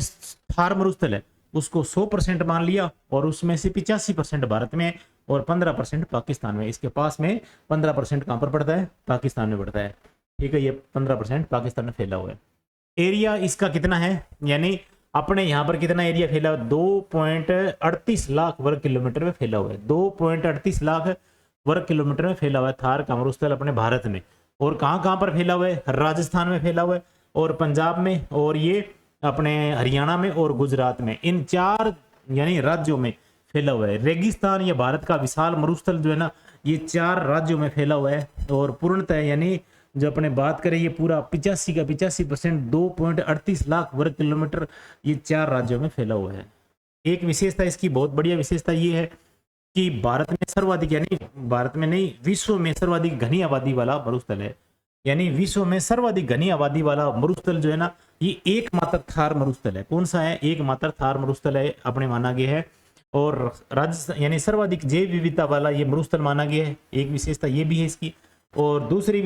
थार मरुस्थल है उसको 100% मान लिया, और उसमें से 85% भारत में और 15% पाकिस्तान में। इसके पास में 15% कहां पर पड़ता है? पाकिस्तान में पड़ता है, ठीक है। ये 15% पाकिस्तान में फैला हुआ है। एरिया इसका कितना है, यानी अपने यहाँ पर कितना एरिया फैला हुआ है? 2.38 लाख वर्ग किलोमीटर में फैला हुआ है। 2.38 लाख वर्ग किलोमीटर में फैला हुआ है थार का मरुस्थल अपने भारत में। और कहाँ कहाँ पर फैला हुआ है? राजस्थान में फैला हुआ है, और पंजाब में, और ये अपने हरियाणा में, और गुजरात में। इन 4 यानी राज्यों में फैला हुआ है। रेगिस्तान या भारत का विशाल मरुस्थल जो है ना ये 4 राज्यों में फैला हुआ है। और पूर्णतः यानी जो अपने बात करें ये पूरा 85% 2.38 लाख वर्ग किलोमीटर ये 4 राज्यों में फैला हुआ है। एक विशेषता इसकी, बहुत बढ़िया विशेषता ये है कि भारत में सर्वाधिक, यानी भारत में नहीं विश्व में सर्वाधिक घनी आबादी वाला मरुस्थल है। यानी विश्व में सर्वाधिक घनी आबादी वाला मरुस्थल जो है ना ये एकमात्र थार मरुस्थल है। कौन सा है? एकमात्र थार मरुस्थल है अपने माना गया है। और राजस्थान यानी सर्वाधिक जैव विविधता वाला ये मरुस्थल माना गया है। एक विशेषता ये भी है इसकी। और तीसरी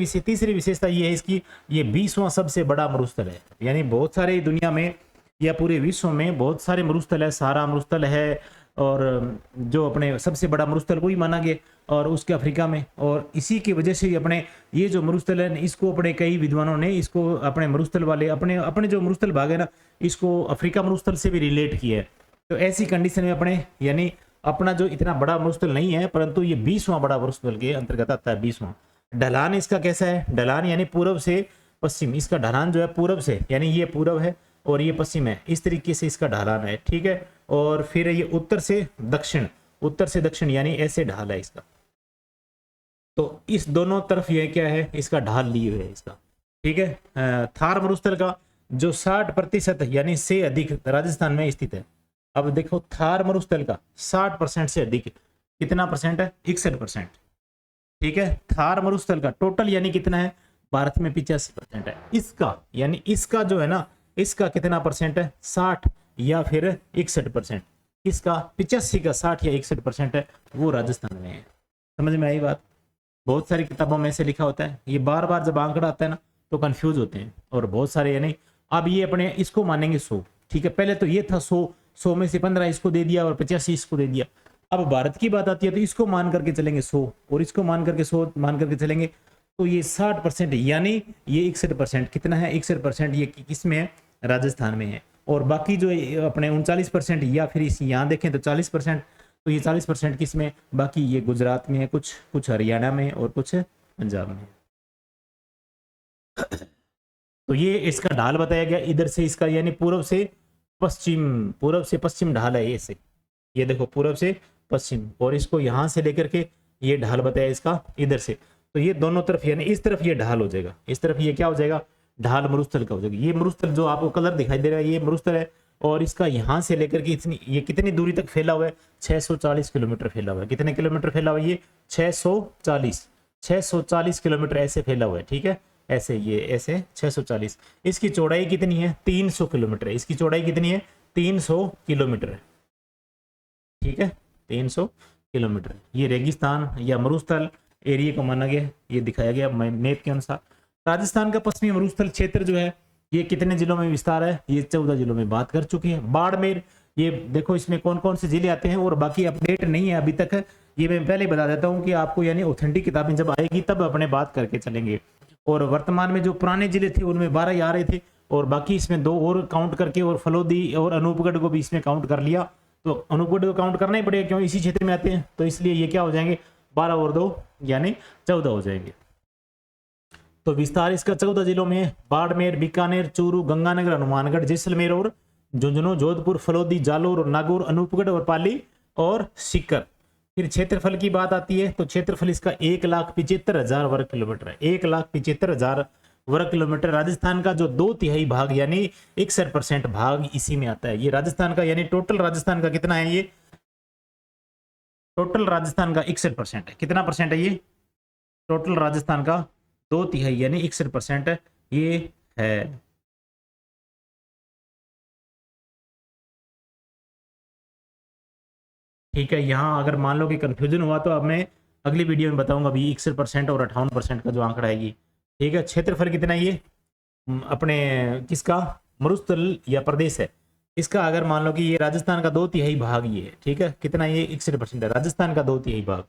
विशेषता ये है इसकी, ये 20वां सबसे बड़ा मरुस्थल है। यानी बहुत सारे दुनिया में या पूरे विश्व में बहुत सारे मरुस्थल है, सारा मरुस्थल है, और जो अपने सबसे बड़ा मरुस्थल वही माना गया, और उसके अफ्रीका में। और इसी की वजह से अपने ये जो मरुस्थल है इसको अपने कई विद्वानों ने इसको अपने मरुस्थल वाले अपने जो मरुस्थल भाग है ना इसको अफ्रीका मरुस्थल से भी रिलेट किया है। तो ऐसी कंडीशन में अपने यानी अपना जो इतना बड़ा मरुस्थल नहीं है, परंतु ये 20वां बड़ा मरुस्थल के अंतर्गत आता है। 20वां। ढलान इसका कैसा है? ढलान यानी पूर्व से पश्चिम, इसका ढलान जो है पूर्व से, यानी ये पूर्व है और ये पश्चिम है, इस तरीके से इसका ढलान है, ठीक है। और फिर ये उत्तर से दक्षिण यानी ऐसे ढाल है इसका। तो इस दोनों तरफ ये क्या है? इसका ढाल लिए हुए है इसका, ठीक है। थार मरुस्थल का जो 60% यानी से अधिक राजस्थान में स्थित है। अब देखो थार मरुस्थल का 60% से अधिक कितना परसेंट है? 61%, ठीक है। थार मरुस्थल का टोटल यानी कितना है? भारत में 85% है। इसका यानी इसका जो है ना इसका कितना परसेंट है? 60 या फिर 61%। इसका 85 का 60 या 61% है, वो राजस्थान में है। समझ में आई बात? बहुत सारी किताबों में से लिखा होता है, ये बार बार जब आंकड़ा आता है ना तो कंफ्यूज होते हैं, और बहुत सारे यानी अब ये अपने इसको मानेंगे 100, ठीक है। पहले तो ये था 100 में से 15 इसको दे दिया और 85 इसको दे दिया। अब भारत की बात आती है तो इसको मान करके चलेंगे 100, और इसको मान करके 100 मान करके चलेंगे, तो ये 60% यानी ये 61%। कितना है? 61% ये किसमें है? राजस्थान में है। और बाकी जो अपने 39% या फिर इस यहाँ देखें तो 40%, तो ये 40% किसमें? बाकी ये गुजरात में है, कुछ हरियाणा में और कुछ पंजाब में। तो ये इसका ढाल बताया गया इधर से, इसका यानी पूर्व से पश्चिम ढाल है ऐसे। ये देखो पूर्व से पश्चिम, और इसको यहां से लेकर के ये ढाल बताया इसका इधर से। तो ये दोनों तरफ यानी इस तरफ ये ढाल हो जाएगा, इस तरफ ये क्या हो जाएगा? ढाल मरुस्थल का हो जाएगा। ये मरुस्थल जो आपको कलर दिखाई दे रहा है ये मरुस्थल है, और इसका यहां से लेकर के ये कितनी दूरी तक फैला हुआ है? 640 किलोमीटर फैला हुआ है। कितने किलोमीटर फैला हुआ है? ये 640 किलोमीटर ऐसे फैला हुआ है, ठीक है। ऐसे ये ऐसे 640। इसकी चौड़ाई कितनी है? 300 किलोमीटर है। इसकी चौड़ाई कितनी है? 300 किलोमीटर है, ठीक है। 300 किलोमीटर। ये रेगिस्तान या मरुस्थल एरिया को माना गया, ये दिखाया गया मैप के अनुसार। राजस्थान का पश्चिमी मरुस्थल क्षेत्र जो है ये कितने जिलों में विस्तार है, ये 14 जिलों में बात कर चुके हैं। बाड़मेर, ये देखो इसमें कौन कौन से जिले आते हैं और बाकी अपडेट नहीं है अभी तक, ये मैं पहले बता देता हूँ कि आपको यानी ऑथेंटिक किताबें जब आएगी तब अपने बात करके चलेंगे। और वर्तमान में जो पुराने जिले थे उनमें 12 ही आ रहे थे और बाकी इसमें 2 और काउंट करके और फलोदी और अनूपगढ़ को भी इसमें काउंट कर लिया। तो अनूपगढ़ को काउंट करना ही पड़ेगा क्यों इसी क्षेत्र में आते हैं, तो इसलिए ये क्या हो जाएंगे 12 और 2 यानी 14 हो जाएंगे। तो विस्तार इसका 14 जिलों में बाड़मेर, बीकानेर, चूरू, गंगानगर, हनुमानगढ़, जैसलमेर और झुंझुनू, जोधपुर, फलोदी, जालोर और नागौर, अनूपगढ़ और पाली और सीकर। फिर क्षेत्रफल की बात आती है तो क्षेत्रफल इसका 1,75,000 वर्ग किलोमीटर है। 1,75,000 वर्ग किलोमीटर। राजस्थान का जो 2/3 भाग यानी 61% भाग इसी में आता है। ये राजस्थान का यानी टोटल राजस्थान का कितना है, ये टोटल राजस्थान का 61% है। कितना परसेंट है ये टोटल राजस्थान का 2/3 यानी 61% ये है। ठीक है, यहाँ अगर मान लो कि कंफ्यूजन हुआ तो अब मैं अगली वीडियो में बताऊंगा अभी 61% और 58% का जो आंकड़ा है ये। ठीक है, क्षेत्रफल कितना है ये अपने किसका मरुस्थल या प्रदेश है इसका, अगर मान लो कि ये राजस्थान का 2/3 भाग ये है। ठीक है, कितना ये 61% है, राजस्थान का 2/3 भाग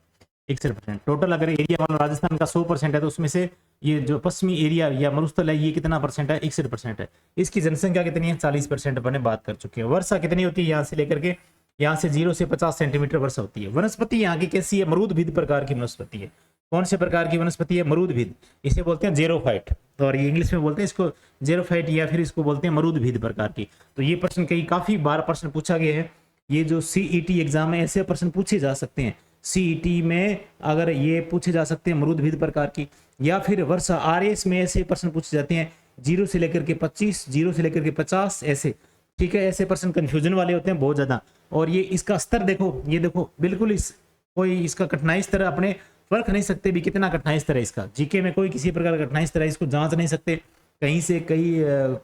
61%। टोटल अगर एरिया मान लो राजस्थान का 100% है तो उसमें से ये जो पश्चिमी एरिया या मरुस्थल है ये कितना परसेंट है, 61% है। इसकी जनसंख्या कितनी है, 40% अपने बात कर चुके हैं। वर्षा कितनी होती है, यहाँ से लेकर के यहाँ से 0 से 50 सेंटीमीटर वर्षा होती है। वनस्पति यहाँ की कैसी है, मरूदभिद प्रकार की वनस्पति है। कौन से प्रकार की वनस्पति है, मरूदभिद, इसे बोलते हैं जेरोफाइट, तो और ये इंग्लिश में बोलते हैं इसको जेरोफाइट या फिर इसको बोलते हैं मरूदभिद प्रकार की। तो ये प्रश्न कई काफी बार प्रश्न पूछा गया है। ये जो सीईटी एग्जाम है ऐसे प्रश्न पूछे जा सकते हैं, सीईटी में अगर ये पूछे जा सकते हैं मरूदभिद प्रकार की, या फिर वर्षा आरएस में ऐसे प्रश्न पूछे जाते हैं 0 से लेकर के 25, 0 से लेकर के 50 ऐसे। ठीक है, ऐसे प्रश्न कंफ्यूजन वाले होते हैं बहुत ज्यादा। और ये इसका स्तर देखो, ये देखो बिल्कुल इस कोई इसका कठिनाई स्तर अपने फर्क नहीं सकते भी कितना कठिनाई स्तर है इसका। जीके में कोई किसी प्रकार का कठिनाई स्तर है इसको जांच नहीं सकते, कहीं से कहीं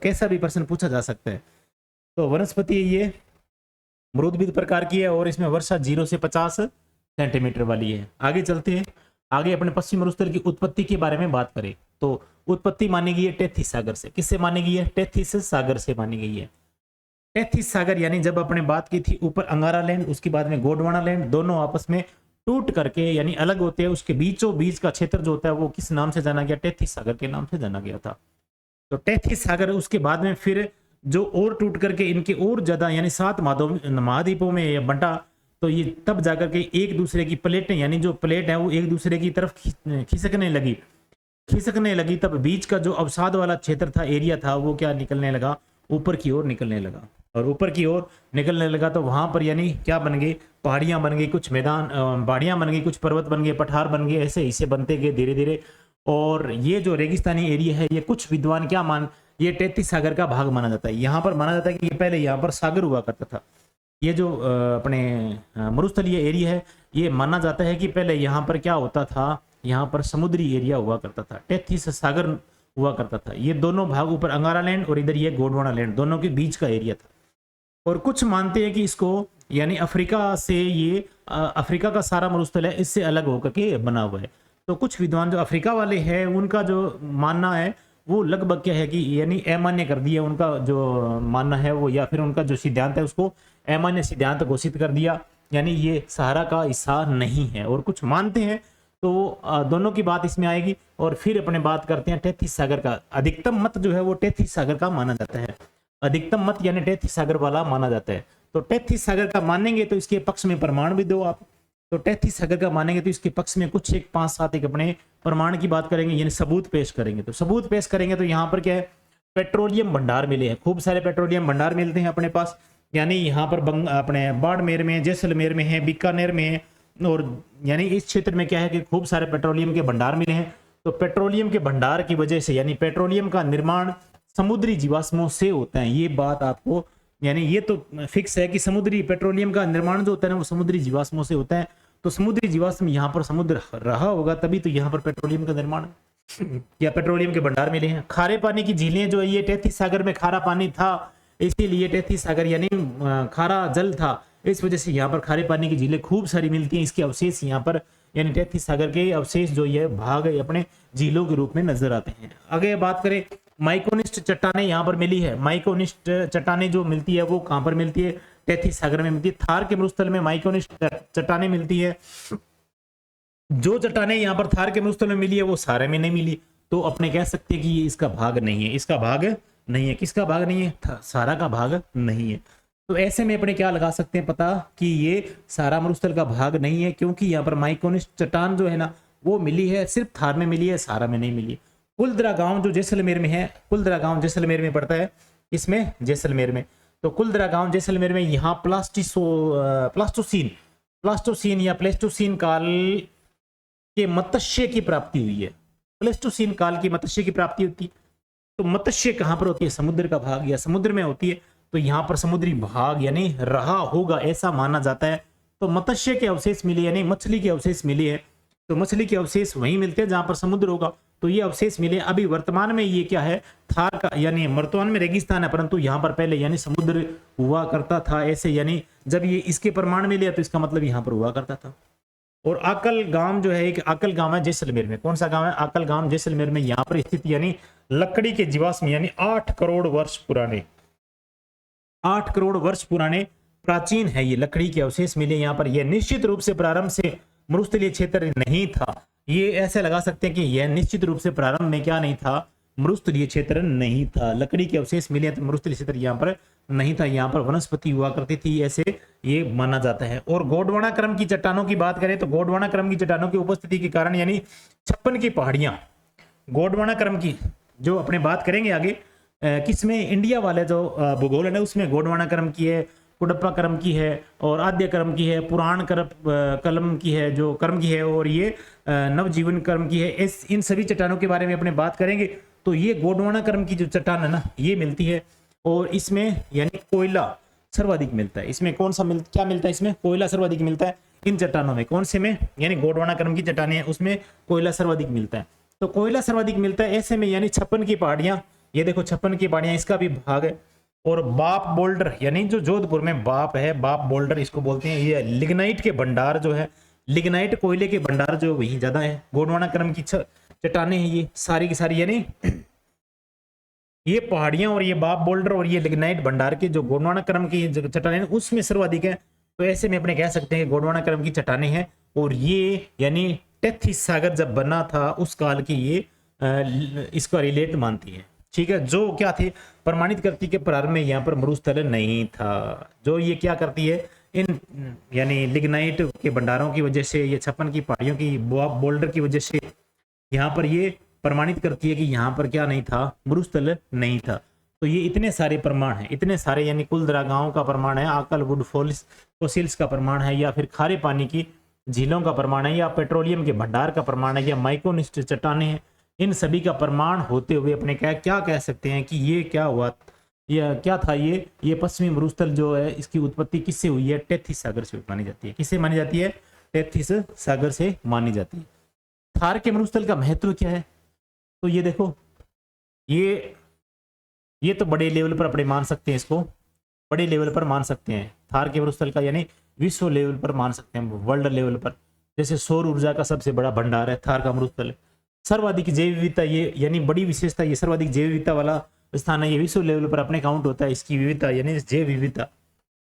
कैसा भी प्रश्न पूछा जा सकता है। तो वनस्पति ये मरूदभिद प्रकार की है और इसमें वर्षा 0 से 50 सेंटीमीटर वाली है। आगे चलते हैं, आगे अपने पश्चिम मरुस्थल की उत्पत्ति के बारे में बात करें तो उत्पत्ति मानी गई है टेथिस सागर से। किससे मानी गई है, टेथिस सागर से मानी गई है। टेथिस सागर यानी जब अपने बात की थी ऊपर अंगारा लैंड उसके बाद में गोंडवाना लैंड, दोनों आपस में टूट करके यानी अलग होते हैं, उसके बीचों बीच का क्षेत्र जो होता है वो किस नाम से जाना गया, टेथिस सागर के नाम से जाना गया था। तो टेथिस सागर उसके बाद में फिर जो और टूट करके इनके और ज्यादा यानी 7 महाद्वीपों में बंटा, तो ये तब जाकर के एक दूसरे की प्लेटें यानी जो प्लेट है वो एक दूसरे की तरफ खिसकने लगी। तब बीच का जो अवसाद वाला क्षेत्र था, एरिया था, वो क्या निकलने लगा, ऊपर की ओर निकलने लगा। और ऊपर की ओर निकलने लगा तो वहां पर यानी क्या बन गए, पहाड़ियां बन गई, कुछ मैदान पहाड़ियां बन गई, कुछ पर्वत बन गए, पठार बन गए, ऐसे हिस्से बनते गए धीरे धीरे। और ये जो रेगिस्तानी एरिया है ये कुछ विद्वान क्या ये टेथिस सागर का भाग माना जाता है। यहाँ पर माना जाता है कि पहले यहाँ पर सागर हुआ करता था। ये जो अपने मरुस्थलीय एरिया है ये माना जाता है कि पहले यहाँ पर क्या होता था, यहाँ पर समुद्री एरिया हुआ करता था, टेथिस सागर हुआ करता था। ये दोनों भाग ऊपर अंगारा लैंड और इधर ये गोंडवाना लैंड, दोनों के बीच का एरिया था। और कुछ मानते हैं कि इसको यानी अफ्रीका से ये अफ्रीका का सारा मरुस्थल है इससे अलग होकर के बना हुआ है। तो कुछ विद्वान जो अफ्रीका वाले हैं उनका जो मानना है वो लगभग क्या है कि यानी अमान्य कर दिया, उनका जो मानना है वो, या फिर उनका जो सिद्धांत है उसको अमान्य सिद्धांत घोषित कर दिया, यानी ये सहारा का हिस्सा नहीं है। और कुछ मानते हैं तो दोनों की बात इसमें आएगी। और फिर अपने बात करते हैं टेथिस सागर का। अधिकतम मत जो है वो टेथिस सागर का माना जाता है, अधिकतम मत यानी टेथिस सागर वाला माना जाता है। तो टेथिस सागर का मानेंगे तो इसके पक्ष में प्रमाण भी दो आप। तो टेथिस सागर का मानेंगे तो इसके पक्ष में कुछ एक 5-7 एक अपने प्रमाण की बात करेंगे, यानी सबूत पेश करेंगे। तो सबूत पेश करेंगे तो यहाँ पर क्या है, पेट्रोलियम भंडार मिले हैं, खूब सारे पेट्रोलियम भंडार मिलते हैं अपने पास। यानी यहाँ पर अपने बाड़मेर में, जैसलमेर में है, बीकानेर में है, और यानी इस क्षेत्र में क्या है कि खूब सारे पेट्रोलियम के भंडार मिले हैं। तो पेट्रोलियम के भंडार की वजह से यानी पेट्रोलियम का निर्माण समुद्री जीवाश्मों से होता है। ये बात आपको यानी ये तो फिक्स है कि समुद्री पेट्रोलियम का निर्माण जो होता है ना वो समुद्री जीवाश्मों से होता है। तो समुद्री जीवाश्म यहाँ पर समुद्र रहा होगा तभी तो यहाँ पर पेट्रोलियम का निर्माण या पेट्रोलियम के भंडार मिले हैं। खारे पानी की झीलें जो है ये टेथिस सागर में खारा पानी था, इसीलिए टेथिस सागर यानी खारा जल था, इस वजह से यहाँ पर खारे पानी की झीलें खूब सारी मिलती हैं। इसके अवशेष यहाँ पर यानी टेथी सागर के अवशेष जो ये भाग अपने झीलों के रूप में नजर आते हैं। आगे बात करें, माइकोनिस्ट चट्टानें यहाँ पर मिली है। माइकोनिस्ट चट्टानें जो मिलती है वो कहाँ पर मिलती है? टेथी सागर में मिलती है। थार के मरुस्थल में माइकोनिस्ट चट्टानें मिलती है। जो चट्टानें यहाँ पर थार के मरुस्थल में मिली है वो सारे में नहीं मिली, तो अपने कह सकते हैं कि ये इसका भाग नहीं है। इसका भाग नहीं है। किसका भाग नहीं है? सारा का भाग नहीं है। तो ऐसे में अपने क्या लगा सकते हैं पता कि ये सारा मरुस्थल का भाग नहीं है, क्योंकि यहाँ पर माइकोनिस्ट चट्टान जो है ना वो मिली है, सिर्फ थार में मिली है, सारा में नहीं मिली। कुलदरा गांव जो जैसलमेर में है, कुलदरा गांव जैसलमेर में पड़ता है, इसमें जैसलमेर में। तो कुलदरा गांव जैसलमेर में यहाँ प्लास्टोसीन या प्लेस्टोसीन काल के मत्स्य की प्राप्ति हुई है। प्लेस्टोसीन काल की मत्स्य की प्राप्ति होती है। तो मत्स्य कहाँ पर होती है? समुद्र का भाग या समुद्र में होती है। तो यहाँ पर समुद्री भाग यानी रहा होगा ऐसा माना जाता है। तो मत्स्य के अवशेष मिले यानी मछली के अवशेष मिले हैं। तो मछली के अवशेष वहीं मिलते हैं जहां पर समुद्र होगा। तो ये अवशेष मिले। अभी वर्तमान में ये क्या है? थार का यानी वर्तमान में रेगिस्तान है, परंतु यहाँ पर पहले यानी समुद्र हुआ करता था ऐसे, यानी जब ये इसके प्रमाण मिले तो इसका मतलब यहाँ पर हुआ करता था। और आकल गांव जो है, एक आकल गांव है जैसलमेर में। कौन सा गांव है? आकल गांव जैसलमेर में। यहाँ पर स्थित यानी लकड़ी के जीवाश्म यानी 8 करोड़ वर्ष पुराने, 8 करोड़ वर्ष पुराने प्राचीन है ये लकड़ी के अवशेष मिले यहाँ पर। यह निश्चित रूप से प्रारंभ से मरुस्थलीय क्षेत्र नहीं था। ये ऐसे लगा सकते हैं कि यह निश्चित रूप से प्रारंभ में क्या नहीं था? मरुस्थलीय क्षेत्र नहीं था। लकड़ी के अवशेष मिले तो मरुस्थलीय क्षेत्र यहाँ पर नहीं था। यहाँ पर वनस्पति हुआ करती थी, ऐसे ये माना जाता है। और गोंडवाना क्रम की चट्टानों की बात करें तो गोंडवाना क्रम की चट्टानों की उपस्थिति के कारण यानी 56 की पहाड़ियां, गोंडवाना क्रम की जो अपने बात करेंगे आगे किसमें, इंडिया वाले जो भूगोल है ना उसमें गोंडवाना क्रम की है, कुडप्पा क्रम की है और आद्य क्रम की है, पुराण कलम की है जो क्रम की है, और ये नवजीवन क्रम की है। इन सभी चट्टानों के बारे में अपने बात करेंगे। तो ये गोंडवाना क्रम की जो चट्टान है ना ये मिलती है, और इसमें यानी कोयला सर्वाधिक मिलता है। इसमें कौन सा क्या मिलता है? इसमें कोयला सर्वाधिक मिलता है इन चट्टानों में। कौन से में? यानी गोंडवाना क्रम की चट्टानें हैं उसमें कोयला सर्वाधिक मिलता है। तो कोयला सर्वाधिक मिलता है ऐसे में यानी 56 की पहाड़ियां, ये देखो 56 की पहाड़ियां, इसका भी भाग है। और बाप बोल्डर यानी जो जोधपुर में बाप है, बाप बोल्डर इसको बोलते हैं। ये लिग्नाइट के भंडार जो है, लिग्नाइट कोयले के भंडार जो वहीं ज्यादा है। गोंडवाना क्रम की चट्टानें हैं ये सारी की सारी, यानी ये पहाड़ियां और ये बाप बोल्डर और ये लिग्नाइट भंडार के जो गोंडवाना क्रम की चट्टानें उसमें सर्वाधिक है। तो ऐसे में अपने कह सकते हैं कि गोंडवाना क्रम की चट्टानें हैं। और ये यानी टेथी सागर जब बना था उस काल की ये इसका रिलेट मानती है। ठीक है, जो क्या थी? प्रमाणित करती के प्रारंभ में यहाँ पर मरुस्थल नहीं था। जो ये क्या करती है? इन यानी लिग्नाइट के भंडारों की वजह से, ये 56 की पहाड़ियों की बोल्डर की वजह से यहाँ पर ये प्रमाणित करती है कि यहाँ पर क्या नहीं था? मरुस्थल नहीं था। तो ये इतने सारे प्रमाण हैं, इतने सारे, यानी कुलदरा गांव का प्रमाण है, आकल वुड फोसिल्स का प्रमाण है, या फिर खारे पानी की झीलों का प्रमाण है, या पेट्रोलियम के भंडार का प्रमाण है, या माइकोनिस्ट चट्टानें हैं। इन सभी का प्रमाण होते हुए अपने क्या कह सकते हैं कि ये क्या हुआ, या क्या था? ये पश्चिमी मरुस्थल जो है इसकी उत्पत्ति किससे हुई है? टेथिस सागर से मानी जाती है। किससे मानी जाती है? टेथिस सागर से मानी जाती है। थार के मरुस्थल का महत्व क्या है? तो ये देखो, ये तो बड़े लेवल पर अपने मान सकते हैं, इसको बड़े लेवल पर मान सकते हैं थार के मरुस्थल का, यानी विश्व लेवल पर मान सकते हैं, वर्ल्ड लेवल पर। जैसे सौर ऊर्जा का सबसे बड़ा भंडार है थार का मरुस्थल। सर्वाधिक जैव विविधता, ये यानी बड़ी विशेषता, ये सर्वाधिक जैव विविधता वाला स्थान है। ये विश्व लेवल पर अपने काउंट होता है इसकी विविधता यानी जैव विविधता।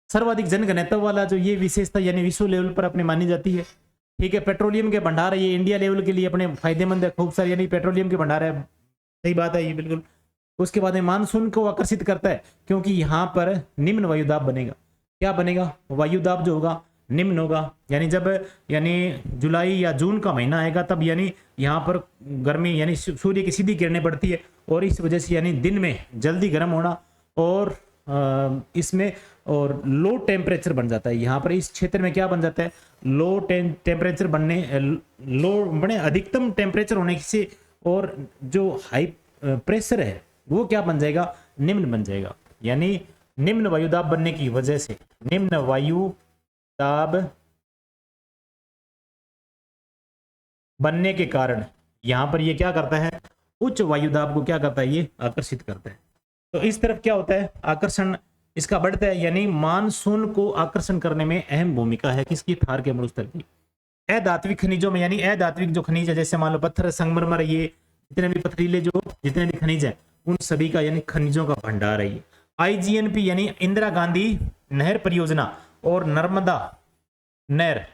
सर्वाधिक जनघनत्व वाला जो ये विशेषता यानी विश्व लेवल पर अपने मानी जाती है। ठीक है, पेट्रोलियम के भंडार है, ये इंडिया लेवल के लिए अपने फायदेमंद है, खूब सारे यानी पेट्रोलियम के भंडार है। सही बात है ये बिल्कुल। उसके बाद में मानसून को आकर्षित करता है, क्योंकि यहाँ पर निम्न वायुदाब बनेगा। क्या बनेगा? वायुदाब जो होगा निम्न होगा। यानी जब यानी जुलाई या जून का महीना आएगा तब यानी यहाँ पर गर्मी यानी सूर्य की सीधी किरणें पड़ती है, और इस वजह से यानी दिन में जल्दी गर्म होना, और इसमें और लो टेम्परेचर बन जाता है। यहाँ पर इस क्षेत्र में क्या बन जाता है? लो टेम्परेचर बने अधिकतम टेम्परेचर होने से, और जो हाई प्रेशर है वो क्या बन जाएगा? निम्न बन जाएगा। यानी निम्न वायुदाब बनने की वजह से, निम्न वायुदाब बनने के कारण यहां पर ये क्या करता है? उच्च वायुदाब को क्या करता है? ये आकर्षित करता है। तो इस तरफ क्या होता है? आकर्षण इसका बढ़ता है यानी मानसून को आकर्षण करने में अहम भूमिका है किसकी, थार के मरुस्थल की। अधात्विक खनिजों में यानी अधात्विक जो खनिज है, जैसे मान लो पत्थर, संगमरमर, ये जितने भी पथरीले जो जितने भी खनिज है उन सभी का यानी खनिजों का भंडार है ये। IGNP यानी इंदिरा गांधी नहर परियोजना और नर्मदा नहर,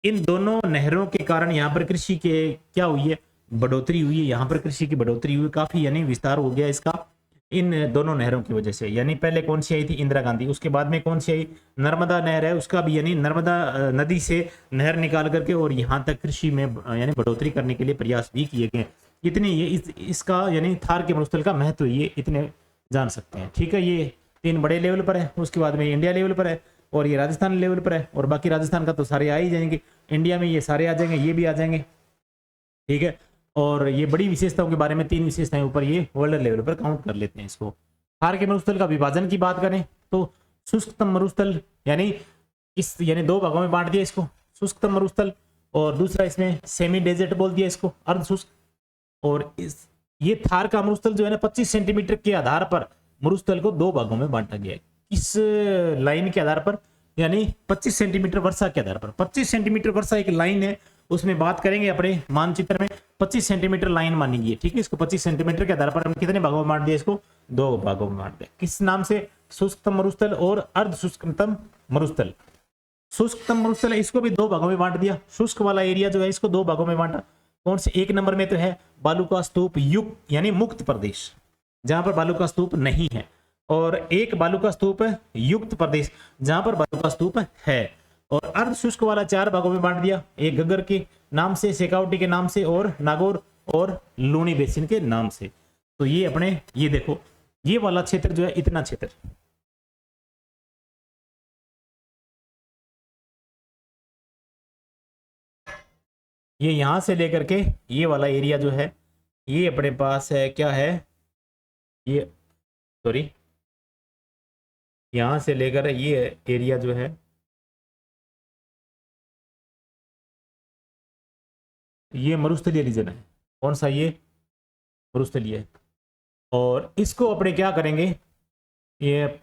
इन दोनों नहरों के कारण यहाँ पर कृषि के क्या हुई है, बढ़ोतरी हुई है। यहाँ पर कृषि की बढ़ोतरी हुई, काफी यानी विस्तार हो गया इसका इन दोनों नहरों की वजह से। यानी पहले कौन सी आई थी, इंदिरा गांधी, उसके बाद में कौन सी आई, नर्मदा नहर है, उसका भी यानी नर्मदा नदी से नहर निकाल करके और यहाँ तक कृषि में यानी बढ़ोतरी करने के लिए प्रयास भी किए गए। इतने ये इसका यानी थार के मरुस्थल का महत्व ये इतने जान सकते हैं। ठीक है, ये 3 बड़े लेवल पर है, उसके बाद में इंडिया लेवल पर है और ये राजस्थान लेवल पर है, और बाकी राजस्थान का तो सारे आ ही जाएंगे, इंडिया में ये सारे आ जाएंगे, ये भी आ जाएंगे। ठीक है, और ये बड़ी विशेषताओं के बारे में 3 विशेषताएं ऊपर ये वर्ल्ड लेवल पर काउंट कर लेते हैं इसको। थार के मरुस्थल का विभाजन की बात करें तो शुष्कतम मरुस्थल यानी इस यानी 2 भागों में बांट दिया इसको, शुष्कतम मरुस्थल, और दूसरा इसमें सेमी डेजर्ट बोल दिया इसको, अर्ध शुष्क। और इस ये थार का मरुस्थल जो है ना 25 सेंटीमीटर के आधार पर मरुस्थल को 2 भागों में बांटा गया है। किस लाइन के आधार पर, यानी 25 सेंटीमीटर वर्षा के आधार पर। 25 सेंटीमीटर वर्षा एक लाइन है, उसमें बात करेंगे अपने मानचित्र में 25 सेंटीमीटर लाइन मानेंगे। ठीक है, इसको 25 सेंटीमीटर के आधार पर हम कितने भागों में बांट दिया, इसको 2 भागों में बांट दिया। किस नाम से, शुष्कतम मरुस्थल और अर्ध शुष्कतम मरुस्थल। शुष्कतम मरुस्थल है, इसको भी 2 भागों में बांट दिया। शुष्क वाला एरिया जो है इसको 2 भागों में बांटा। कौन से, 1 नंबर में तो है बालू का स्तूप युक्त यानी मुक्त प्रदेश, जहां पर बालू का स्तूप नहीं है, और एक बालू का स्तूप युक्त प्रदेश जहां पर बालू का स्तूप है। और अर्ध शुष्क वाला 4 भागों में बांट दिया, एक घग्गर के नाम से, शेखावटी के नाम से, और नागौर और लूनी बेसिन के नाम से। तो ये अपने ये देखो, ये वाला क्षेत्र जो है, इतना क्षेत्र, ये यहां से लेकर के ये वाला एरिया जो है ये अपने पास है, क्या है ये, सॉरी, यहां से लेकर ये एरिया जो है ये मरुस्थलीय रीजन है। कौन सा, ये मरुस्थलीय है। और इसको अपने क्या करेंगे, ये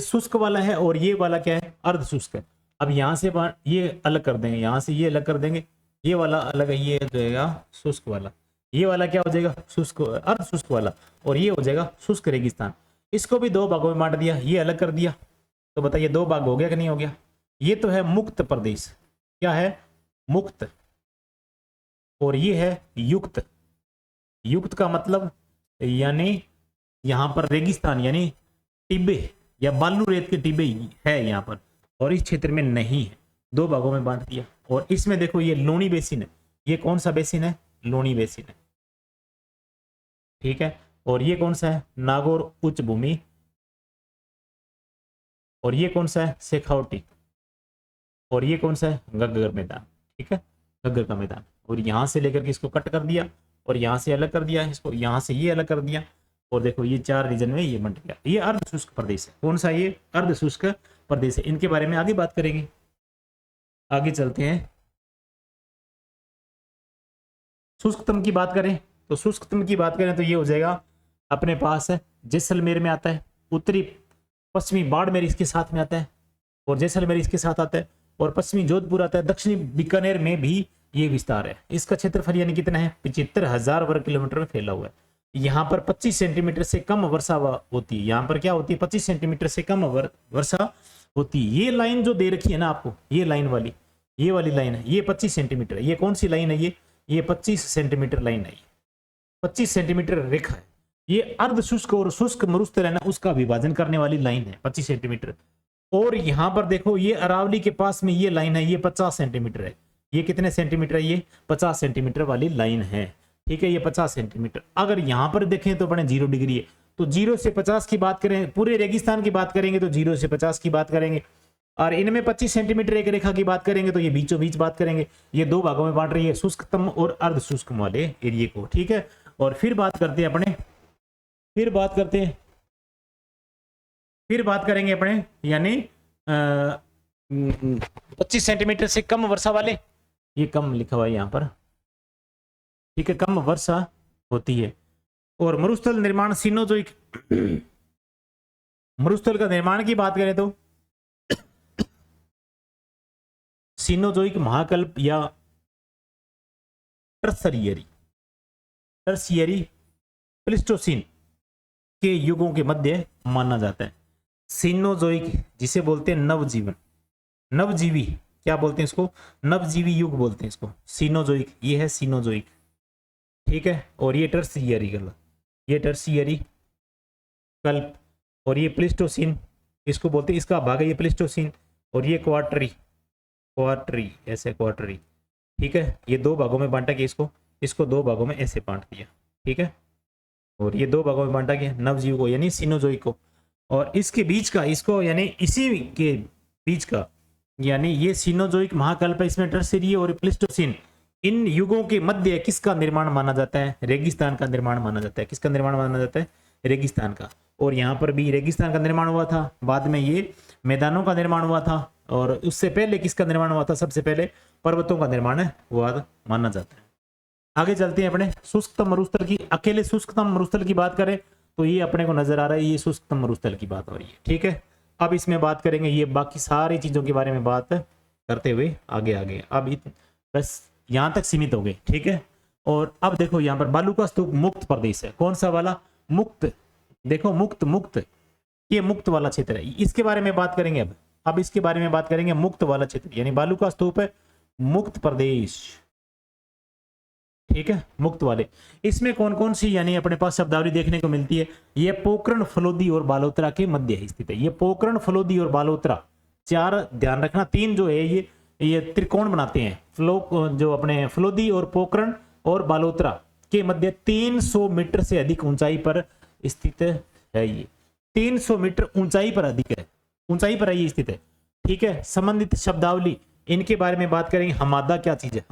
शुष्क वाला है और ये वाला क्या है, अर्ध शुष्क है। अब यहाँ से ये अलग कर देंगे, यहाँ से ये अलग कर देंगे, ये वाला अलग है, ये हो जाएगा शुष्क वाला, ये वाला क्या हो जाएगा, शुष्क अर्ध शुष्क वाला, और ये हो जाएगा शुष्क रेगिस्तान। इसको भी 2 भागों में बांट दिया, ये अलग कर दिया। तो बताइए 2 भाग हो गया कि नहीं हो गया। ये तो है मुक्त प्रदेश, क्या है, मुक्त, और ये है युक्त। युक्त का मतलब यानी यहाँ पर रेगिस्तान यानी टिब्बे या बालू रेत के टिब्बे है यहाँ पर, और इस क्षेत्र में नहीं है। 2 भागों में बांट दिया। और इसमें देखो ये लूनी बेसिन है, ये कौन सा बेसिन है, लूनी बेसिन है। ठीक है, और ये कौन सा है, नागौर उच्च भूमि, और ये कौन सा है, शेखावटी, और ये कौन सा है, घग्गर मैदान। ठीक है, घग्गर का मैदान। और यहां से लेकर के इसको कट कर दिया, और यहां से अलग कर दिया इसको, यहां से ये अलग कर दिया, और देखो ये 4 रीजन में ये बंट गया। ये अर्ध शुष्क प्रदेश है। कौन सा, ये अर्ध शुष्क प्रदेश है। इनके बारे में आगे बात करेंगे, आगे चलते हैं। शुष्कतम की बात करें तो शुष्कतम की बात करें तो ये हो जाएगा अपने पास है, जैसलमेर में आता है, उत्तरी पश्चिमी बाड़मेर इसके साथ में आता है, और जैसलमेर इसके साथ आता है, और पश्चिमी जोधपुर आता है, दक्षिणी बीकानेर में भी ये विस्तार है। इसका क्षेत्रफल यानी कितना है, 75,000 वर्ग किलोमीटर में फैला हुआ है। यहाँ पर 25 सेंटीमीटर से कम वर्षा होती है। यहाँ पर क्या होती है, 25 सेंटीमीटर से कम वर्षा होती है। ये लाइन जो दे रखी है ना आपको, ये लाइन वाली, ये वाली लाइन है, ये 25 सेंटीमीटर। ये कौन सी लाइन है, ये 25 सेंटीमीटर लाइन है, 25 सेंटीमीटर रेखा है। ये अर्ध शुष्क और शुष्क मरुस्थल है ना, उसका विभाजन करने वाली लाइन है 25 सेंटीमीटर। और यहाँ पर देखो ये अरावली के पास में ये लाइन है, ये 50 सेंटीमीटर है। ये कितने सेंटीमीटर है, ये 50 सेंटीमीटर वाली लाइन है। ठीक है, ये 50 सेंटीमीटर। अगर यहाँ पर देखें तो अपने 0 डिग्री है, तो 0 से 50 की बात करें, पूरे रेगिस्तान की बात करेंगे तो 0 से 50 की बात करेंगे। और इनमें 25 सेंटीमीटर एक रेखा की बात करेंगे तो ये बीचों बीच बात करेंगे। ये 2 भागों में बांट रही है, शुष्कतम और अर्ध शुष्क वाले एरिया को। ठीक है, और फिर बात करते हैं अपने, फिर बात करेंगे अपने यानी 25 सेंटीमीटर से कम वर्षा वाले, ये कम लिखा हुआ है यहाँ पर। ठीक है, कम वर्षा होती है। और मरुस्थल निर्माण सिनोजोइक मरुस्थल का निर्माण की बात करें तो सीनोजोइक महाकल्प या टर्सरियरी प्लिस्टोसीन के युगों के मध्य माना जाता है। सीनोजोइक जिसे बोलते हैं नवजीवन, नवजीवी, क्या बोलते हैं इसको, नवजीवी युग बोलते हैं इसको, सीनोजोइक, ये है सीनोजोइक, ठीक है। और ये टर्सियरी कल्प, ये टर्सियरी कल्प, और ये प्लिस्टोसीन इसको बोलते हैं, इसका भाग है ये प्लिस्टोसीन, और ये क्वार्टरी ऐसे क्वार्टरी, ठीक है। ये दो भागों में बांटा गया, इसको दो भागों में ऐसे बांट दिया, ठीक है। और ये दो भागों में बांटा गया नवजीव को यानी सीनोजोइक को, और इसके बीच का इसको यानी इसी के बीच का यानी ये सीनोजोइक महाकल्प है, इसमें टर्सियरी और प्लिस्टोसीन, इन युगों के मध्य किसका निर्माण माना जाता है, रेगिस्तान का निर्माण माना जाता है। किसका निर्माण माना जाता है, रेगिस्तान का। और यहाँ पर भी रेगिस्तान का निर्माण हुआ था, बाद में ये मैदानों का निर्माण हुआ था, और उससे पहले किसका निर्माण हुआ था, सबसे पहले पर्वतों का निर्माण हुआ माना जाता है। आगे चलते हैं अपने शुष्कतम मरुस्थल की। अकेले शुष्कतम मरुस्थल की बात करें तो ये अपने को नजर आ रहा है, ये शुष्कतम मरुस्थल की बात हो रही है, ठीक है। अब इसमें बात करेंगे ये बाकी सारी चीजों के बारे में बात करते हुए आगे अब बस यहाँ तक सीमित हो गए, ठीक है। और अब देखो यहाँ पर बालू का स्तूप मुक्त प्रदेश है, कौन सा वाला, मुक्त, देखो मुक्त, ये मुक्त वाला क्षेत्र है, इसके बारे में बात करेंगे। अब इसके बारे में बात करेंगे, मुक्त वाला क्षेत्र यानी बालू का स्तूप है, मुक्त प्रदेश, ठीक है, मुक्त वाले। इसमें कौन कौन सी यानी अपने पास शब्दावली देखने को मिलती है, ये पोखरण, फलोदी और बालोतरा के मध्य स्थित है। ये पोखरण, फलोदी और बालोतरा, चार ध्यान रखना, तीन जो है ये त्रिकोण बनाते हैं, जो अपने फलोदी और पोखरण और बालोतरा के मध्य 300 मीटर से अधिक ऊंचाई पर स्थित है। ये 300 मीटर ऊंचाई पर अधिक है, ऊंचाई पर है ये स्थित है, ठीक है। संबंधित शब्दावली इनके बारे में बात करेंगे। हमादा क्या चीज है,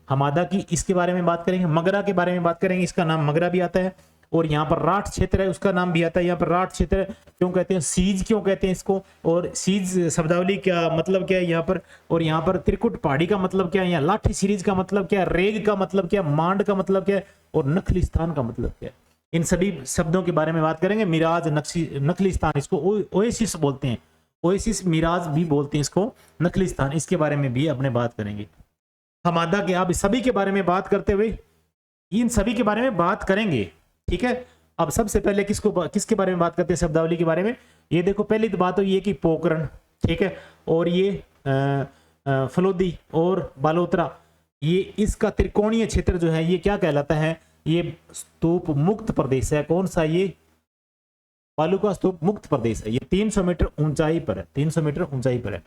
हमादा की इसके बारे में बात करेंगे। मगरा के बारे में बात करेंगे, इसका नाम मगरा भी आता है, और यहाँ पर राठ क्षेत्र है उसका नाम भी आता है। यहाँ पर राठ क्षेत्र क्यों कहते हैं, सीज क्यों कहते हैं इसको, और सीज शब्दावली क्या मतलब क्या है यहाँ पर, और यहाँ पर त्रिकुट पहाड़ी का मतलब क्या है, यहाँ लाठी सीरीज का मतलब क्या है, रेग का मतलब क्या, मांड का मतलब क्या है, और नखलिस्तान का मतलब क्या है, इन सभी शब्दों के बारे में बात करेंगे। मिराज, नखलिस्तान, इसको ओएसिस बोलते हैं, ओएसिस, मिराज भी बोलते हैं इसको, नखलिस्तान, इसके बारे में भी अपने बात करेंगे। हमादा के आप सभी के बारे में बात करते हुए इन सभी के बारे में बात करेंगे, ठीक है। अब सबसे पहले किसके बारे में बात करते हैं शब्दावली के बारे में, ये देखो पहली तो बात तो ये कि पोखरण, ठीक है, और ये फलोदी और बालोतरा, ये इसका त्रिकोणीय क्षेत्र जो है ये क्या कहलाता है, ये स्तूप मुक्त प्रदेश है। कौन सा, ये बालू का स्तूप मुक्त प्रदेश है, ये 300 मीटर ऊंचाई पर है, 300 मीटर ऊंचाई पर है।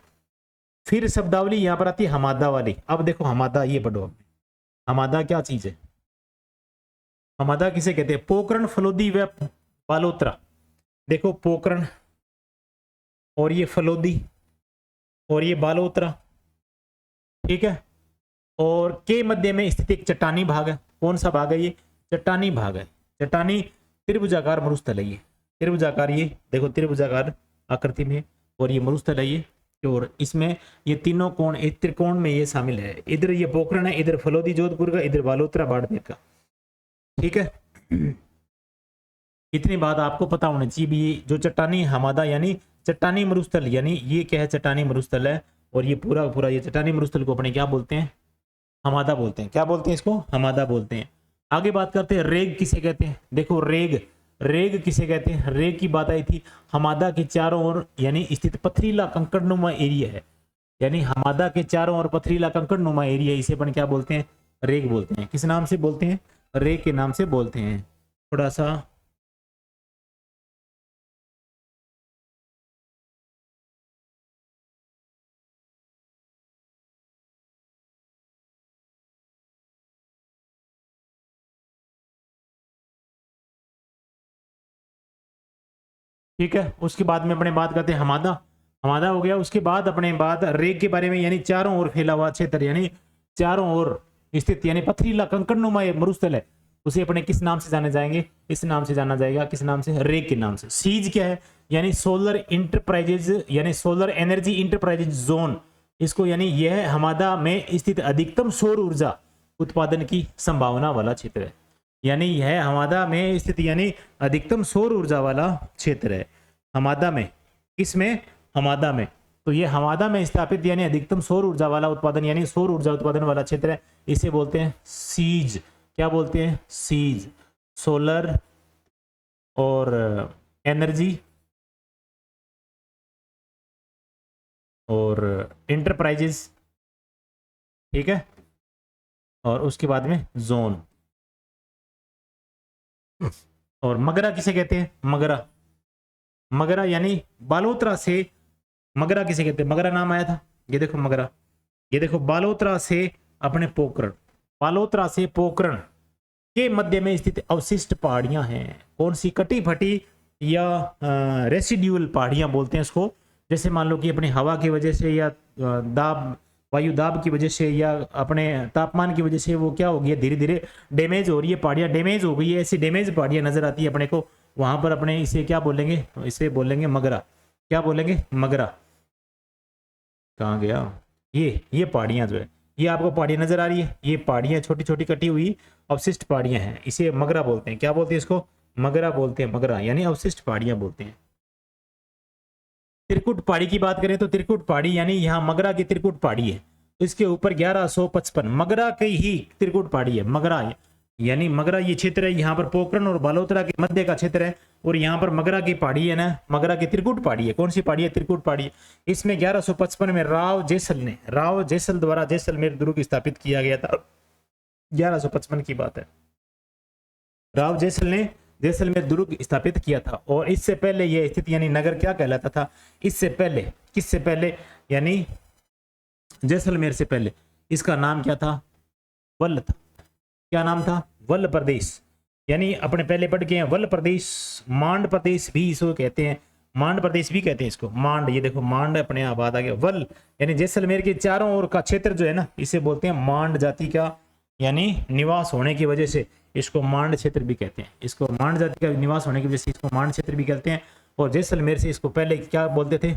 फिर शब्दावली यहां पर आती है हमादा वाली। अब देखो हमादा, ये पढ़ो, हमादा क्या चीज है, हमादा किसे कहते हैं, पोखरण, फलोदी व बालोतरा। देखो पोखरण और ये फलोदी और ये बालोतरा, ठीक है, और के मध्य में स्थित एक चट्टानी भाग है। कौन सा भाग है, ये चट्टानी भाग है, चट्टानी त्रिभुजाकार मरुस्थल है, ये त्रिभुजाकार, ये देखो त्रिभुजाकार आकृति में, और ये मरुस्थल है ये, और इसमें ये तीनों कोण एक त्रिकोण में ये शामिल है। इधर ये पोखरण है, इधर फलोदी जोधपुर का, इधर बालोतरा बाड़मेर का, ठीक है। इतनी बात आपको पता होनी चाहिए भी। ये जो चट्टानी हमादा यानी चट्टानी मरुस्थल, यानी ये क्या है, चट्टानी मरुस्थल है, और ये पूरा ये चट्टानी मरुस्थल को अपने क्या बोलते हैं, हमादा बोलते हैं। क्या बोलते हैं इसको, हमादा बोलते हैं। आगे बात करते हैं रेग किसे कहते हैं। देखो रेग किसे कहते हैं, रेग की बात आई थी, हमादा के चारों ओर यानी स्थित पथरीला कंकड़नुमा एरिया है, यानी हमादा के चारों ओर पथरीला कंकड़नुमा एरिया, इसे अपन क्या बोलते हैं, रेग बोलते हैं। किस नाम से बोलते हैं, रेग के नाम से बोलते हैं। थोड़ा सा ठीक है, उसके बाद में अपने बात करते हैं हमादा हो गया। उसके बाद अपने बात रेग के बारे में, यानी चारों ओर फैला हुआ क्षेत्र, यानी चारों ओर स्थित यानी पथरीला कंकड़नुमा मरुस्थल है, उसे अपने किस नाम से जाने जाएंगे, इस नाम से जाना जाएगा, किस नाम से, रेग के नाम से। सीज क्या है, यानी सोलर इंटरप्राइजेज, यानी सोलर एनर्जी इंटरप्राइजेज जोन, इसको यानी यह हमादा में स्थित अधिकतम सौर ऊर्जा उत्पादन की संभावना वाला क्षेत्र है, यानी यह हमादा में स्थित यानी अधिकतम सौर ऊर्जा वाला क्षेत्र है। हमादा में, किसमें, हमादा में। तो ये हमादा में स्थापित यानी अधिकतम सौर ऊर्जा वाला उत्पादन यानी सौर ऊर्जा उत्पादन वाला क्षेत्र है, इसे बोलते हैं सीज। क्या बोलते हैं, सीज। सोलर और एनर्जी और इंटरप्राइजेस, ठीक है, और उसके बाद में जोन। और मगरा किसे कहते हैं, मगरा, मगरा यानी बालोतरा से, मगरा किसे कहते हैं, मगरा नाम आया था, ये देखो मगरा, ये देखो बालोतरा से अपने पोखरण, बालोतरा से पोखरण के मध्य में स्थित अवशिष्ट पहाड़ियां हैं। कौन सी, कटी फटी या रेसिड्यूअल पहाड़ियां बोलते हैं इसको। जैसे मान लो कि अपनी हवा की वजह से या दाब, वायु दाब की वजह से या अपने तापमान की वजह से वो क्या हो गई है, धीरे धीरे डैमेज हो रही है, पहाड़ियाँ डैमेज हो गई है, ऐसी डैमेज पहाड़ियाँ नजर आती है अपने को, वहां पर अपने इसे क्या बोलेंगे, इसे बोलेंगे मगरा। क्या बोलेंगे, मगरा। कहाँ गया, ये पहाड़ियाँ जो है, ये आपको पहाड़ियाँ नजर आ रही है, ये पहाड़ियाँ छोटी छोटी कटी हुई अवशिष्ट पहाड़ियाँ हैं, इसे मगरा बोलते हैं। क्या बोलते हैं इसको, मगरा बोलते हैं, मगरा यानी अवशिष्ट पहाड़ियाँ बोलते हैं। त्रिकुट पहाड़ी की बात करें तो त्रिकुट पहाड़ी यानी यहाँ मगरा की त्रिकुट पहाड़ी है, तो इसके ऊपर 1155 मगरा की ही त्रिकुट पहाड़ी है। मगरा यानी मगरा ये क्षेत्र है, यहाँ पर पोखरण और बालोतरा के मध्य का क्षेत्र है, और यहाँ पर मगरा की पहाड़ी है ना, मगरा की त्रिकुट पहाड़ी है। कौन सी पहाड़ी है, त्रिकुट पहाड़ी। इसमें 1155 में राव जैसल द्वारा जैसलमेर दुर्ग स्थापित किया गया था। 1155 की बात है, राव जैसल ने जैसलमेर दुर्ग स्थापित किया था। और इससे पहले यह स्थित यानी नगर क्या कहलाता था, इससे पहले, किससे पहले, यानी जैसलमेर से पहले इसका नाम क्या था, वल्ल था। क्या नाम था, वल्ल प्रदेश। यानी अपने पहले पढ़ के हैं वल्ल प्रदेश, मांड प्रदेश भी इसको कहते हैं, मांड प्रदेश भी कहते हैं इसको, मांड। ये देखो मांड अपने आप आ गया, वल्ल यानी जैसलमेर के चारों ओर का क्षेत्र जो है ना, इसे बोलते हैं मांड जाति का यानी निवास होने की वजह से इसको मांड क्षेत्र भी कहते हैं। इसको मांड जाति का निवास होने की वजह से इसको मांड क्षेत्र भी कहते हैं। और जैसलमेर से इसको पहले क्या बोलते थे,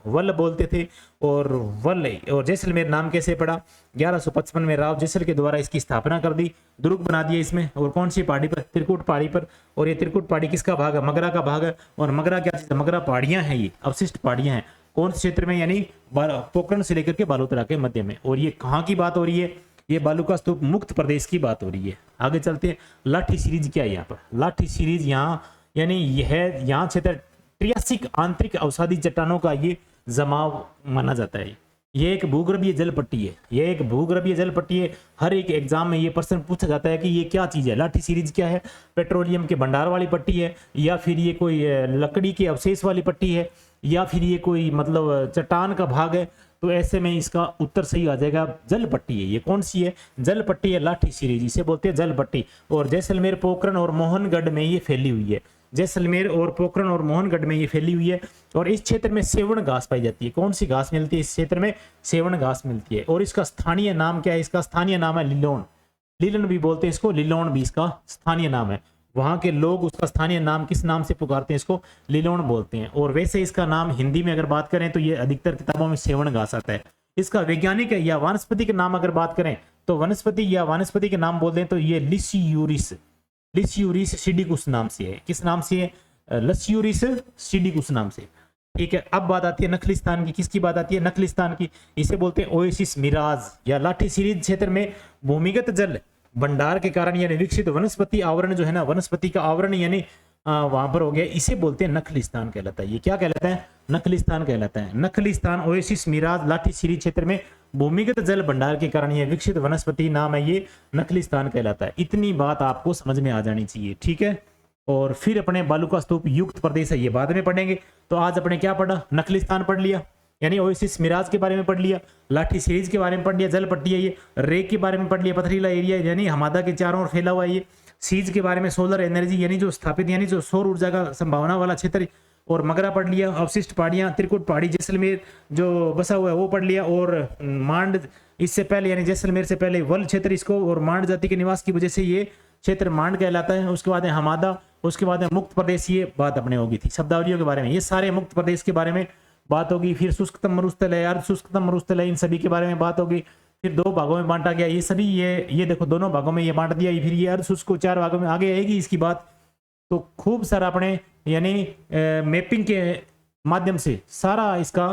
वल्ल बोलते थे। और वल्ल और जैसलमेर नाम कैसे पड़ा, 1155 में राव जैसल के द्वारा इसकी स्थापना कर दी, दुर्ग बना दिया इसमें। और कौन सी पहाड़ी पर, त्रिकुट पहाड़ी पर। और ये त्रिकुट पहाड़ी किसका भाग है, मगरा का भाग है। और मगरा क्या चीज है, मगरा पहाड़ियां हैं, ये अवशिष्ट पहाड़ियां हैं। कौन से क्षेत्र में, यानी पोखरण से लेकर के बालोतरा के मध्य में। और ये कहाँ की बात हो रही है, ये बालूका स्तूप मुक्त प्रदेश की बात हो रही है। आगे चलते हैं, लाठी सीरीज क्या है यहाँ पर, लाठी सीरीज यहाँ यानी यह यहाँ क्षेत्र ट्रियासिक आंतरिक अवसादी चट्टानों का ये जमाव माना जाता है। ये एक भूगर्भीय जल पट्टी है, ये एक भूगर्भीय जल पट्टी है। हर एक एग्जाम में ये प्रश्न पूछा जाता है कि ये क्या चीज है, लाठी सीरीज क्या है, पेट्रोलियम के भंडार वाली पट्टी है, या फिर ये कोई लकड़ी के अवशेष वाली पट्टी है, या फिर ये कोई मतलब चट्टान का भाग है। तो ऐसे में इसका उत्तर सही आ जाएगा, जल पट्टी है। ये कौन सी है, जल पट्टी है, लाठी सीरीज इसे बोलते हैं जल पट्टी। और जैसलमेर, पोखरण और मोहनगढ़ में ये फैली हुई है, जैसलमेर और पोखरण और मोहनगढ़ में ये फैली हुई है। और इस क्षेत्र में सेवण घास पाई जाती है। कौन सी घास मिलती है इस क्षेत्र में, सेवण घास मिलती है। और इसका स्थानीय नाम क्या है, इसका स्थानीय नाम है लिलोन, लीलन भी बोलते हैं इसको, लिलोन भी इसका स्थानीय नाम है। वहां के लोग उसका स्थानीय नाम किस नाम से पुकारते हैं, इसको लिलोन बोलते हैं। और वैसे इसका नाम हिंदी में अगर बात करें तो ये अधिकतर किताबों में सेवण घास आता है। इसका वैज्ञानिक या वनस्पति के नाम अगर बात करें तो वनस्पति या वनस्पति के नाम बोलते हैं तो ये लिसियूरिस, लिसियूरिस सिडिकुस नाम से है। किस नाम से है, लिसियूरिस सिडिकुस नाम से। ठीक है, अब बात आती है नखलिस्तान की। किसकी बात आती है, नखलिस्तान की। इसे बोलते हैं ओएसिस मिराज या लाठी सीरीज क्षेत्र में भूमिगत जल भंडार के कारण यानी विकसित वनस्पति आवरण जो है ना, वनस्पति का आवरण यानी वहां पर हो गया, इसे बोलते हैं नखलिस्तान कहलाता है। ये क्या कहलाता है, नखलिस्तान कहलाता है। नखलिस्तान ओएसिस मिराज लाठी सीरीज क्षेत्र में भूमिगत जल भंडार के कारण यह विकसित वनस्पति नाम है, ये नखलिस्तान कहलाता है। इतनी बात आपको समझ में आ जानी चाहिए, ठीक है। और फिर अपने बालूका स्तूप युक्त प्रदेश है, ये बाद में पढ़ेंगे। तो आज अपने क्या पढ़ा, नखलिस्तान पढ़ लिया यानी ओएसिस मिराज के बारे में पढ़ लिया, लाठी सीरीज के बारे में पढ़ लिया, जल पट्टी है ये, रेक के बारे में पढ़ लिया, पथरीला एरिया यानी हमादा के चारों ओर फैला हुआ है ये, सीज के बारे में सोलर एनर्जी यानी जो स्थापित यानी जो सौर ऊर्जा का संभावना वाला क्षेत्र, और मगरा पढ़ लिया, अवशिष्ट पहाड़ियां, त्रिकुट पहाड़ी जैसलमेर जो बसा हुआ है वो पढ़ लिया। और मांड इससे पहले यानी जैसलमेर से पहले वल क्षेत्र इसको, और मांड जाति के निवास की वजह से ये क्षेत्र मांड कहलाता है। उसके बाद है हमादा, उसके बाद है मुक्त प्रदेश, ये बात अपने होगी थी शब्दावलियों के बारे में, ये सारे मुक्त प्रदेश के बारे में बात होगी। फिर शुष्कतम मरुस्थल है, अर्ध शुष्कतम मरुस्थल है, इन सभी के बारे में बात होगी। फिर दो भागों में बांटा गया ये सभी, ये देखो दोनों भागों में ये बांट दिया। फिर ये अर्ध शुष्क को 4 भागों में आगे आएगी इसकी बात। तो खूब सारा अपने यानी मैपिंग के माध्यम से सारा इसका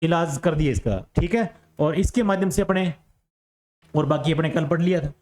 इलाज कर दिया इसका, ठीक है। और इसके माध्यम से अपने, और बाकी अपने कल पढ़ लिया था,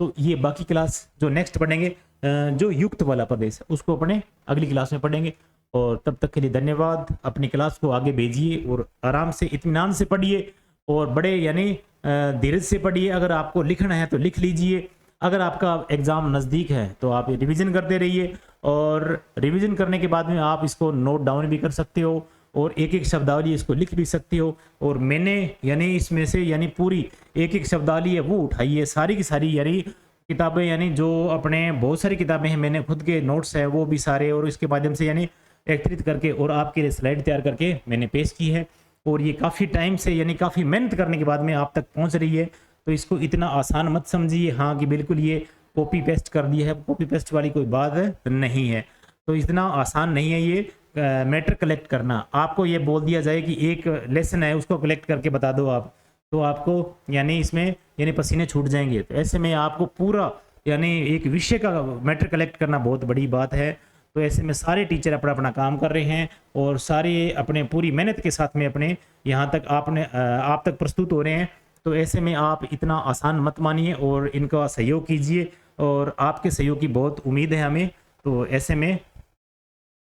तो ये बाकी क्लास जो नेक्स्ट पढ़ेंगे जो युक्त वाला प्रदेश उसको अपने अगली क्लास में पढ़ेंगे। और तब तक के लिए धन्यवाद। अपनी क्लास को आगे भेजिए और आराम से इत्मीनान से पढ़िए और बड़े यानी धीरज से पढ़िए। अगर आपको लिखना है तो लिख लीजिए, अगर आपका एग्ज़ाम नज़दीक है तो आप रिवीजन करते रहिए, और रिवीजन करने के बाद में आप इसको नोट डाउन भी कर सकते हो और एक एक शब्दावली इसको लिख भी सकते हो। और मैंने यानी इसमें से यानी पूरी एक एक शब्दावली है वो उठाई है, सारी की सारी यानी किताबें, यानी जो अपने बहुत सारी किताबें हैं, मैंने खुद के नोट्स है वो भी सारे, और इसके माध्यम से यानी एकत्रित करके और आपके लिए स्लाइड तैयार करके मैंने पेश की है। और ये काफ़ी टाइम से यानी काफ़ी मेहनत करने के बाद में आप तक पहुंच रही है, तो इसको इतना आसान मत समझिए हाँ कि बिल्कुल ये कॉपी पेस्ट कर दिया है, कॉपी पेस्ट वाली कोई बात नहीं है। तो इतना आसान नहीं है ये मैटर कलेक्ट करना। आपको ये बोल दिया जाए कि एक लेसन है उसको कलेक्ट करके बता दो आप, तो आपको यानी इसमें यानी पसीने छूट जाएंगे। तो ऐसे में आपको पूरा यानी एक विषय का मैटर कलेक्ट करना बहुत बड़ी बात है। तो ऐसे में सारे टीचर अपना अपना काम कर रहे हैं और सारे अपने पूरी मेहनत के साथ में अपने यहाँ तक आप तक प्रस्तुत हो रहे हैं। तो ऐसे में आप इतना आसान मत मानिए और इनका सहयोग कीजिए, और आपके सहयोग की बहुत उम्मीद है हमें। तो ऐसे में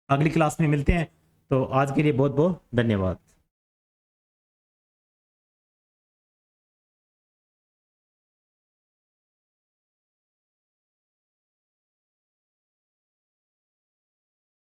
अगली क्लास में मिलते हैं। तो आज के लिए बहुत बहुत धन्यवाद।